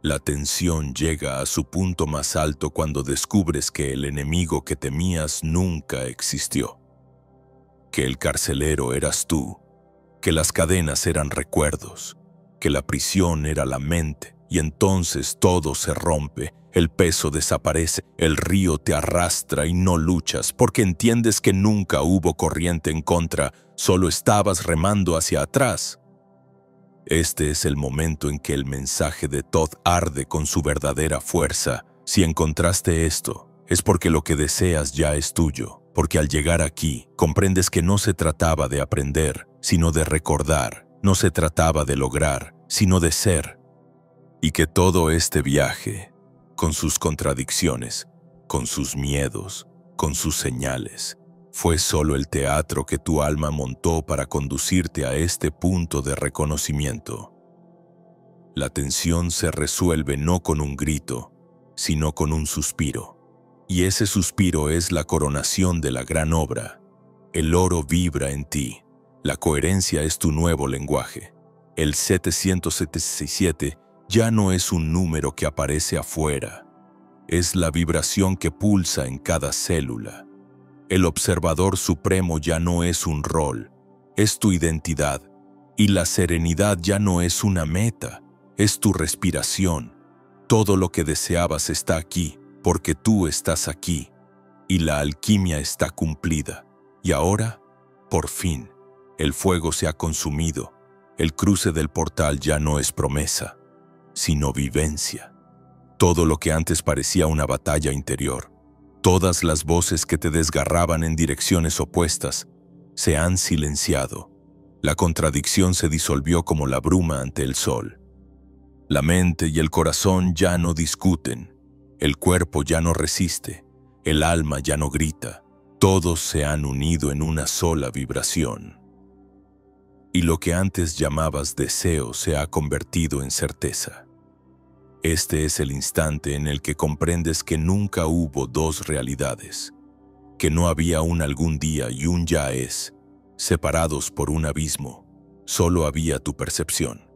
La tensión llega a su punto más alto cuando descubres que el enemigo que temías nunca existió. Que el carcelero eras tú, que las cadenas eran recuerdos, que la prisión era la mente, y entonces todo se rompe, el peso desaparece, el río te arrastra y no luchas porque entiendes que nunca hubo corriente en contra, solo estabas remando hacia atrás. Este es el momento en que el mensaje de Thoth arde con su verdadera fuerza. Si encontraste esto, es porque lo que deseas ya es tuyo, porque al llegar aquí, comprendes que no se trataba de aprender, sino de recordar, no se trataba de lograr, sino de ser, y que todo este viaje, con sus contradicciones, con sus miedos, con sus señales, fue solo el teatro que tu alma montó para conducirte a este punto de reconocimiento. La tensión se resuelve no con un grito, sino con un suspiro. Y ese suspiro es la coronación de la gran obra. El oro vibra en ti. La coherencia es tu nuevo lenguaje. El 777 ya no es un número que aparece afuera. Es la vibración que pulsa en cada célula. El observador supremo ya no es un rol, es tu identidad, Y la serenidad ya no es una meta, es tu respiración. Todo lo que deseabas está aquí, porque tú estás aquí. Y la alquimia está cumplida. Y ahora, por fin, el fuego se ha consumido. El cruce del portal ya no es promesa, sino vivencia. Todo lo que antes parecía una batalla interior, todas las voces que te desgarraban en direcciones opuestas, se han silenciado. La contradicción se disolvió como la bruma ante el sol. La mente y el corazón ya no discuten, el cuerpo ya no resiste, el alma ya no grita, todos se han unido en una sola vibración. Y lo que antes llamabas deseo se ha convertido en certeza. Este es el instante en el que comprendes que nunca hubo dos realidades, que no había un algún día y un ya es, separados por un abismo, solo había tu percepción,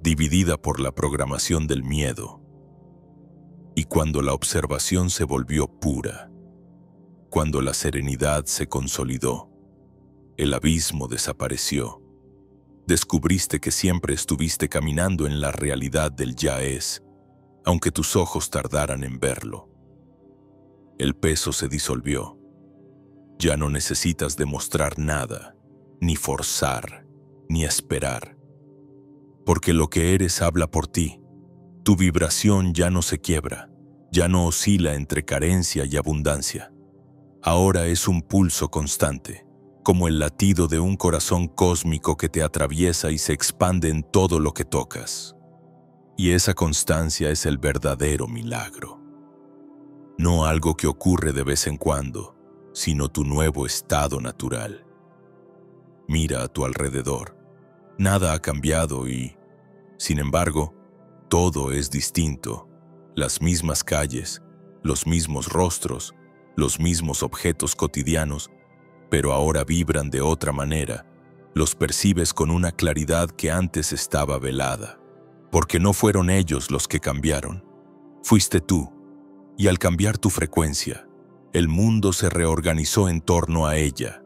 dividida por la programación del miedo. Y cuando la observación se volvió pura, cuando la serenidad se consolidó, el abismo desapareció. Descubriste que siempre estuviste caminando en la realidad del ya es, aunque tus ojos tardaran en verlo. El peso se disolvió. Ya no necesitas demostrar nada, ni forzar, ni esperar. Porque lo que eres habla por ti. Tu vibración ya no se quiebra, ya no oscila entre carencia y abundancia. Ahora es un pulso constante, como el latido de un corazón cósmico que te atraviesa y se expande en todo lo que tocas. Y esa constancia es el verdadero milagro. No algo que ocurre de vez en cuando, sino tu nuevo estado natural. Mira a tu alrededor. Nada ha cambiado y, sin embargo, todo es distinto. Las mismas calles, los mismos rostros, los mismos objetos cotidianos, pero ahora vibran de otra manera. Los percibes con una claridad que antes estaba velada. Porque no fueron ellos los que cambiaron. Fuiste tú. Y al cambiar tu frecuencia, el mundo se reorganizó en torno a ella.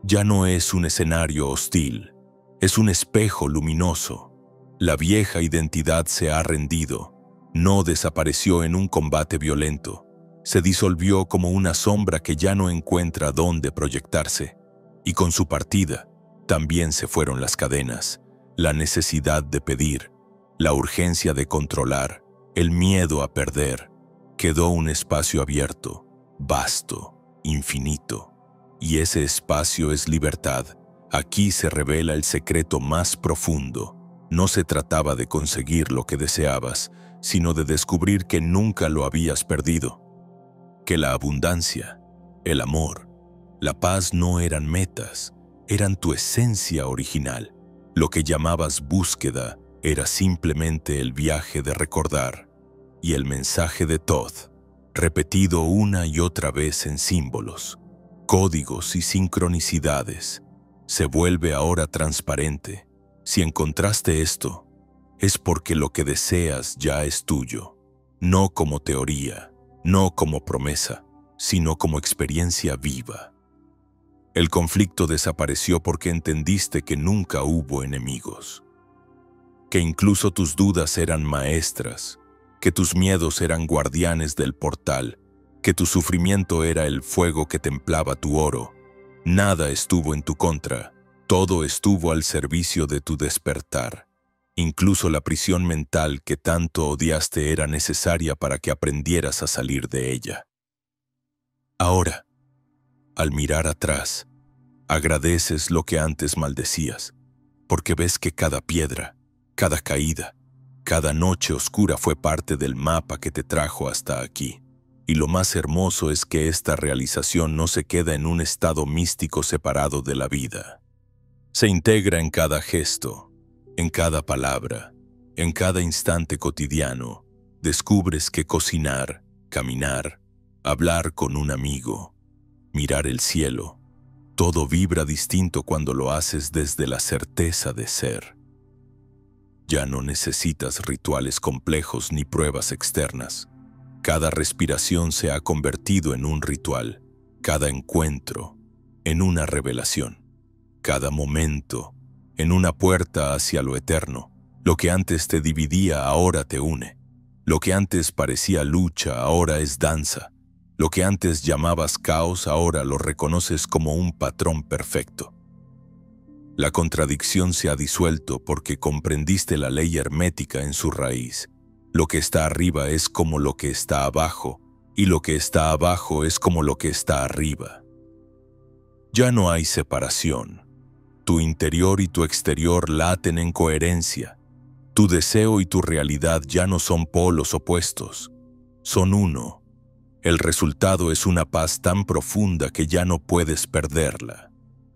Ya no es un escenario hostil, es un espejo luminoso. La vieja identidad se ha rendido, no desapareció en un combate violento. Se disolvió como una sombra que ya no encuentra dónde proyectarse. Y con su partida, también se fueron las cadenas, la necesidad de pedir, la urgencia de controlar, el miedo a perder. Quedó un espacio abierto, vasto, infinito. Y ese espacio es libertad. Aquí se revela el secreto más profundo. No se trataba de conseguir lo que deseabas, sino de descubrir que nunca lo habías perdido. Que la abundancia, el amor, la paz no eran metas, eran tu esencia original. Lo que llamabas búsqueda era simplemente el viaje de recordar. Y el mensaje de Thoth, repetido una y otra vez en símbolos, códigos y sincronicidades, se vuelve ahora transparente. Si encontraste esto, es porque lo que deseas ya es tuyo, no como teoría, no como promesa, sino como experiencia viva. El conflicto desapareció porque entendiste que nunca hubo enemigos, que incluso tus dudas eran maestras, que tus miedos eran guardianes del portal, que tu sufrimiento era el fuego que templaba tu oro. Nada estuvo en tu contra, todo estuvo al servicio de tu despertar. Incluso la prisión mental que tanto odiaste era necesaria para que aprendieras a salir de ella. Ahora, al mirar atrás, agradeces lo que antes maldecías, porque ves que cada piedra, cada caída, cada noche oscura fue parte del mapa que te trajo hasta aquí. Y lo más hermoso es que esta realización no se queda en un estado místico separado de la vida. Se integra en cada gesto, en cada palabra, en cada instante cotidiano. Descubres que cocinar, caminar, hablar con un amigo, mirar el cielo, todo vibra distinto cuando lo haces desde la certeza de ser. Ya no necesitas rituales complejos ni pruebas externas. Cada respiración se ha convertido en un ritual, cada encuentro en una revelación, cada momento en una puerta hacia lo eterno. Lo que antes te dividía ahora te une. Lo que antes parecía lucha ahora es danza. Lo que antes llamabas caos ahora lo reconoces como un patrón perfecto. La contradicción se ha disuelto porque comprendiste la ley hermética en su raíz. Lo que está arriba es como lo que está abajo, y lo que está abajo es como lo que está arriba. Ya no hay separación. Tu interior y tu exterior laten en coherencia. Tu deseo y tu realidad ya no son polos opuestos. Son uno. El resultado es una paz tan profunda que ya no puedes perderla.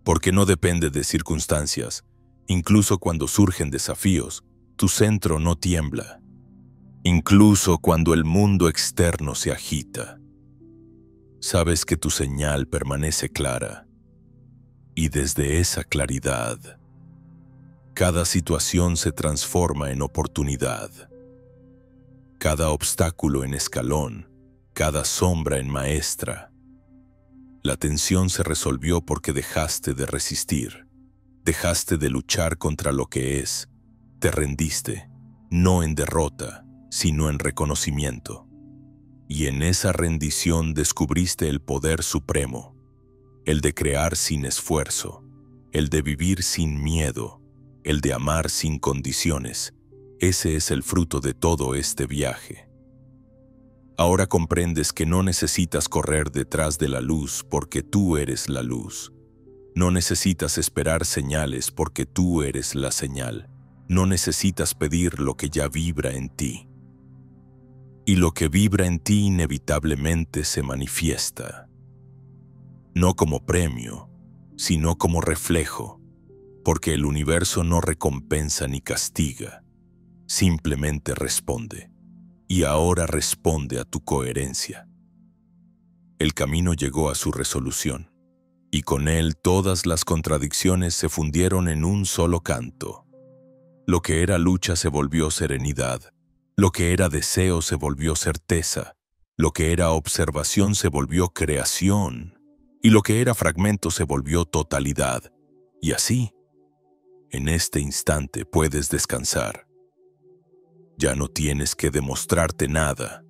Porque no depende de circunstancias. Incluso cuando surgen desafíos, tu centro no tiembla. Incluso cuando el mundo externo se agita. Sabes que tu señal permanece clara. Y desde esa claridad, cada situación se transforma en oportunidad. Cada obstáculo en escalón, cada sombra en maestra. La tensión se resolvió porque dejaste de resistir, dejaste de luchar contra lo que es, te rendiste, no en derrota, sino en reconocimiento. Y en esa rendición descubriste el poder supremo, el de crear sin esfuerzo, el de vivir sin miedo, el de amar sin condiciones. Ese es el fruto de todo este viaje. Ahora comprendes que no necesitas correr detrás de la luz porque tú eres la luz. No necesitas esperar señales porque tú eres la señal. No necesitas pedir lo que ya vibra en ti. Y lo que vibra en ti inevitablemente se manifiesta. No como premio, sino como reflejo, porque el universo no recompensa ni castiga, simplemente responde. Y ahora responde a tu coherencia. El camino llegó a su resolución, y con él todas las contradicciones se fundieron en un solo canto. Lo que era lucha se volvió serenidad, lo que era deseo se volvió certeza, lo que era observación se volvió creación, y lo que era fragmento se volvió totalidad. Y así, en este instante puedes descansar. Ya no tienes que demostrarte nada.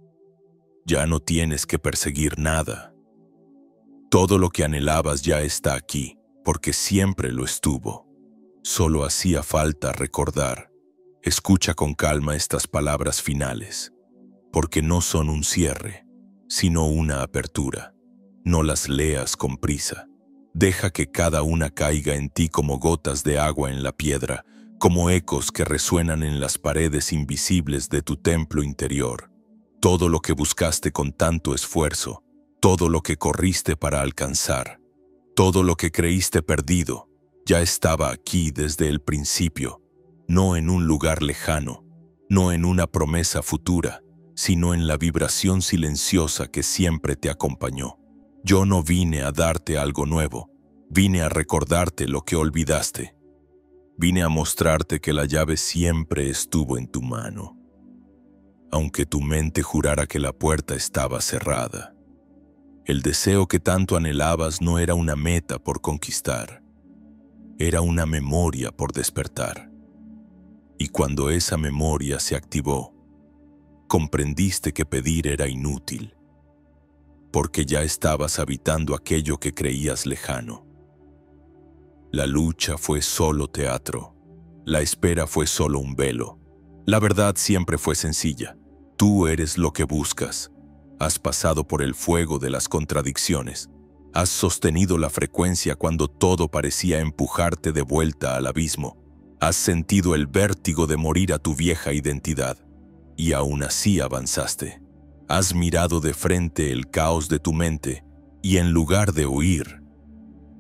Ya no tienes que perseguir nada. Todo lo que anhelabas ya está aquí, porque siempre lo estuvo. Solo hacía falta recordar. Escucha con calma estas palabras finales, porque no son un cierre, sino una apertura. No las leas con prisa. Deja que cada una caiga en ti como gotas de agua en la piedra, como ecos que resuenan en las paredes invisibles de tu templo interior. Todo lo que buscaste con tanto esfuerzo, todo lo que corriste para alcanzar, todo lo que creíste perdido, ya estaba aquí desde el principio, no en un lugar lejano, no en una promesa futura, sino en la vibración silenciosa que siempre te acompañó. Yo no vine a darte algo nuevo, vine a recordarte lo que olvidaste. Vine a mostrarte que la llave siempre estuvo en tu mano, aunque tu mente jurara que la puerta estaba cerrada. El deseo que tanto anhelabas no era una meta por conquistar, era una memoria por despertar. Y cuando esa memoria se activó, comprendiste que pedir era inútil, porque ya estabas habitando aquello que creías lejano. La lucha fue solo teatro, la espera fue solo un velo. La verdad siempre fue sencilla. Tú eres lo que buscas. Has pasado por el fuego de las contradicciones. Has sostenido la frecuencia cuando todo parecía empujarte de vuelta al abismo. Has sentido el vértigo de morir a tu vieja identidad. Y aún así avanzaste. Has mirado de frente el caos de tu mente y en lugar de huir,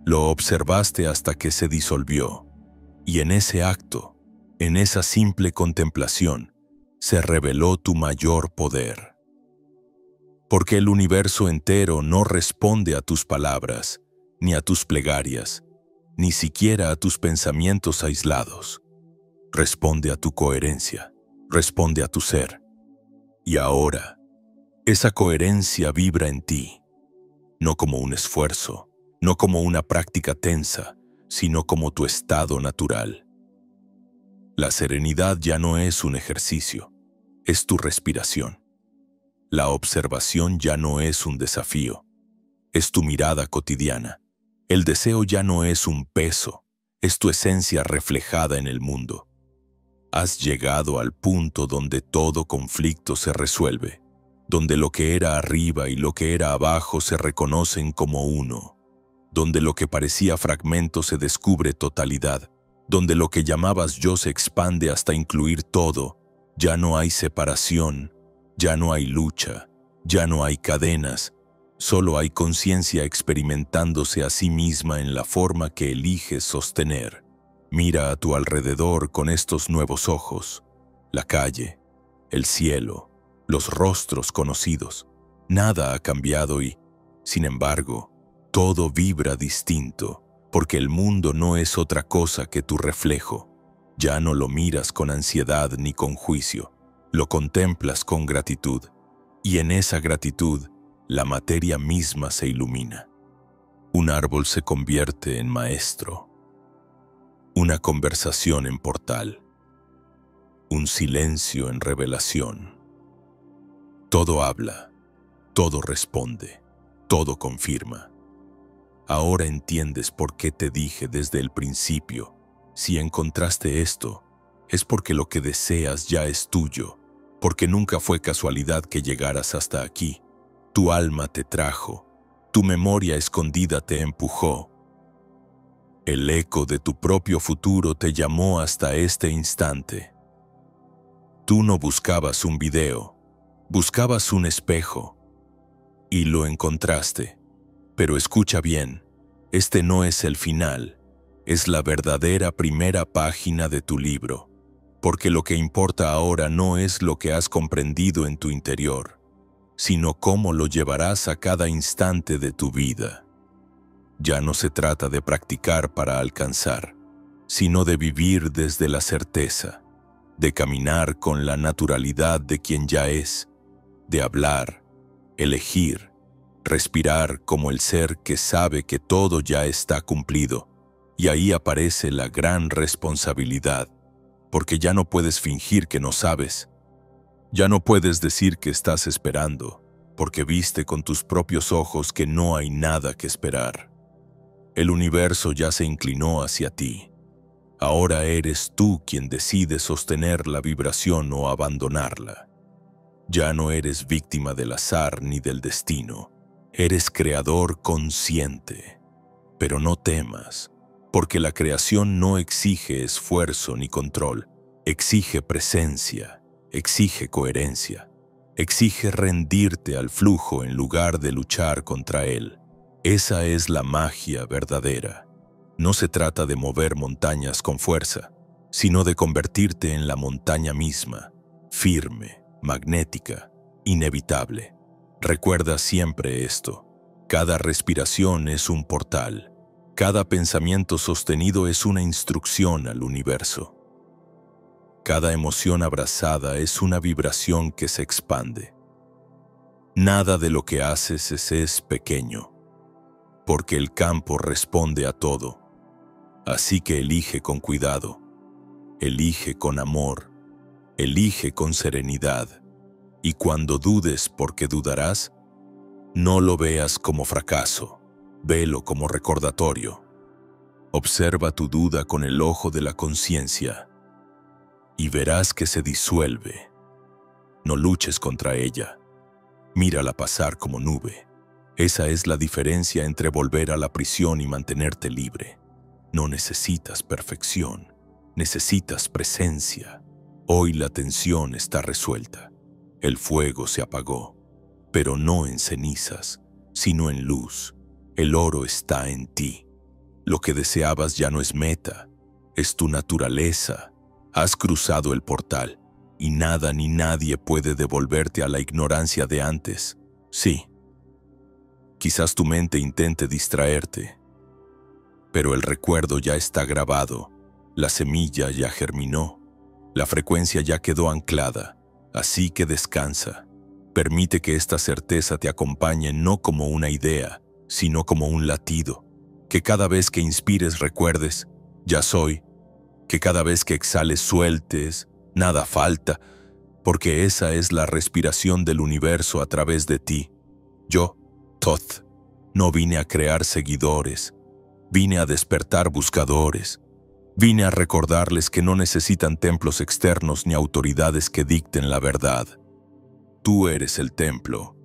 lo observaste hasta que se disolvió. Y en ese acto, en esa simple contemplación, se reveló tu mayor poder. Porque el universo entero no responde a tus palabras, ni a tus plegarias, ni siquiera a tus pensamientos aislados. Responde a tu coherencia, responde a tu ser. Y ahora, esa coherencia vibra en ti, no como un esfuerzo, no como una práctica tensa, sino como tu estado natural. La serenidad ya no es un ejercicio, es tu respiración. La observación ya no es un desafío, es tu mirada cotidiana. El deseo ya no es un peso, es tu esencia reflejada en el mundo. Has llegado al punto donde todo conflicto se resuelve, donde lo que era arriba y lo que era abajo se reconocen como uno, donde lo que parecía fragmento se descubre totalidad, donde lo que llamabas yo se expande hasta incluir todo. Ya no hay separación, ya no hay lucha, ya no hay cadenas, solo hay conciencia experimentándose a sí misma en la forma que eliges sostener. Mira a tu alrededor con estos nuevos ojos, la calle, el cielo, los rostros conocidos. Nada ha cambiado y, sin embargo, todo vibra distinto, porque el mundo no es otra cosa que tu reflejo. Ya no lo miras con ansiedad ni con juicio, lo contemplas con gratitud, y en esa gratitud, la materia misma se ilumina. Un árbol se convierte en maestro, una conversación en portal, un silencio en revelación. Todo habla, todo responde, todo confirma. Ahora entiendes por qué te dije desde el principio, si encontraste esto, es porque lo que deseas ya es tuyo, porque nunca fue casualidad que llegaras hasta aquí. Tu alma te trajo, tu memoria escondida te empujó. El eco de tu propio futuro te llamó hasta este instante. Tú no buscabas un video, buscabas un espejo, y lo encontraste. Pero escucha bien, este no es el final, es la verdadera primera página de tu libro, porque lo que importa ahora no es lo que has comprendido en tu interior, sino cómo lo llevarás a cada instante de tu vida. Ya no se trata de practicar para alcanzar, sino de vivir desde la certeza, de caminar con la naturalidad de quien ya es, de hablar, elegir, respirar como el ser que sabe que todo ya está cumplido. Y ahí aparece la gran responsabilidad, porque ya no puedes fingir que no sabes. Ya no puedes decir que estás esperando, porque viste con tus propios ojos que no hay nada que esperar. El universo ya se inclinó hacia ti. Ahora eres tú quien decide sostener la vibración o abandonarla. Ya no eres víctima del azar ni del destino. Eres creador consciente. Pero no temas, porque la creación no exige esfuerzo ni control. Exige presencia, exige coherencia, exige rendirte al flujo en lugar de luchar contra él. Esa es la magia verdadera. No se trata de mover montañas con fuerza, sino de convertirte en la montaña misma, firme, magnética, inevitable. Recuerda siempre esto. Cada respiración es un portal. Cada pensamiento sostenido es una instrucción al universo. Cada emoción abrazada es una vibración que se expande. Nada de lo que haces es pequeño, porque el campo responde a todo. Así que elige con cuidado, elige con amor, elige con serenidad, y cuando dudes porque dudarás, no lo veas como fracaso, velo como recordatorio. Observa tu duda con el ojo de la conciencia y verás que se disuelve. No luches contra ella, mírala pasar como nube. Esa es la diferencia entre volver a la prisión y mantenerte libre. No necesitas perfección, necesitas presencia. Hoy la tensión está resuelta. El fuego se apagó, pero no en cenizas, sino en luz. El oro está en ti. Lo que deseabas ya no es meta, es tu naturaleza. Has cruzado el portal y nada ni nadie puede devolverte a la ignorancia de antes. Sí, quizás tu mente intente distraerte, pero el recuerdo ya está grabado, la semilla ya germinó, la frecuencia ya quedó anclada, así que descansa. Permite que esta certeza te acompañe no como una idea, sino como un latido, que cada vez que inspires recuerdes, ya soy, Que cada vez que exhales sueltes, nada falta, porque esa es la respiración del universo a través de ti. Yo, Thoth, no vine a crear seguidores, vine a despertar buscadores. Vine a recordarles que no necesitan templos externos ni autoridades que dicten la verdad. Tú eres el templo,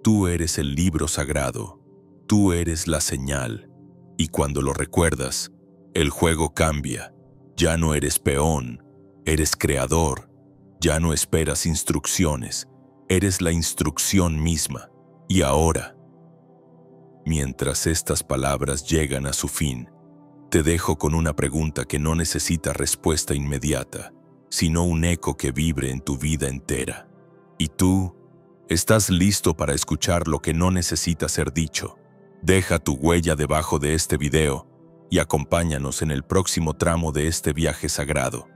tú eres el libro sagrado, tú eres la señal, y cuando lo recuerdas, el juego cambia. Ya no eres peón, eres creador, ya no esperas instrucciones, eres la instrucción misma. Y ahora, mientras estas palabras llegan a su fin, te dejo con una pregunta que no necesita respuesta inmediata, sino un eco que vibre en tu vida entera. ¿Y tú? ¿Estás listo para escuchar lo que no necesita ser dicho? Deja tu huella debajo de este video y acompáñanos en el próximo tramo de este viaje sagrado.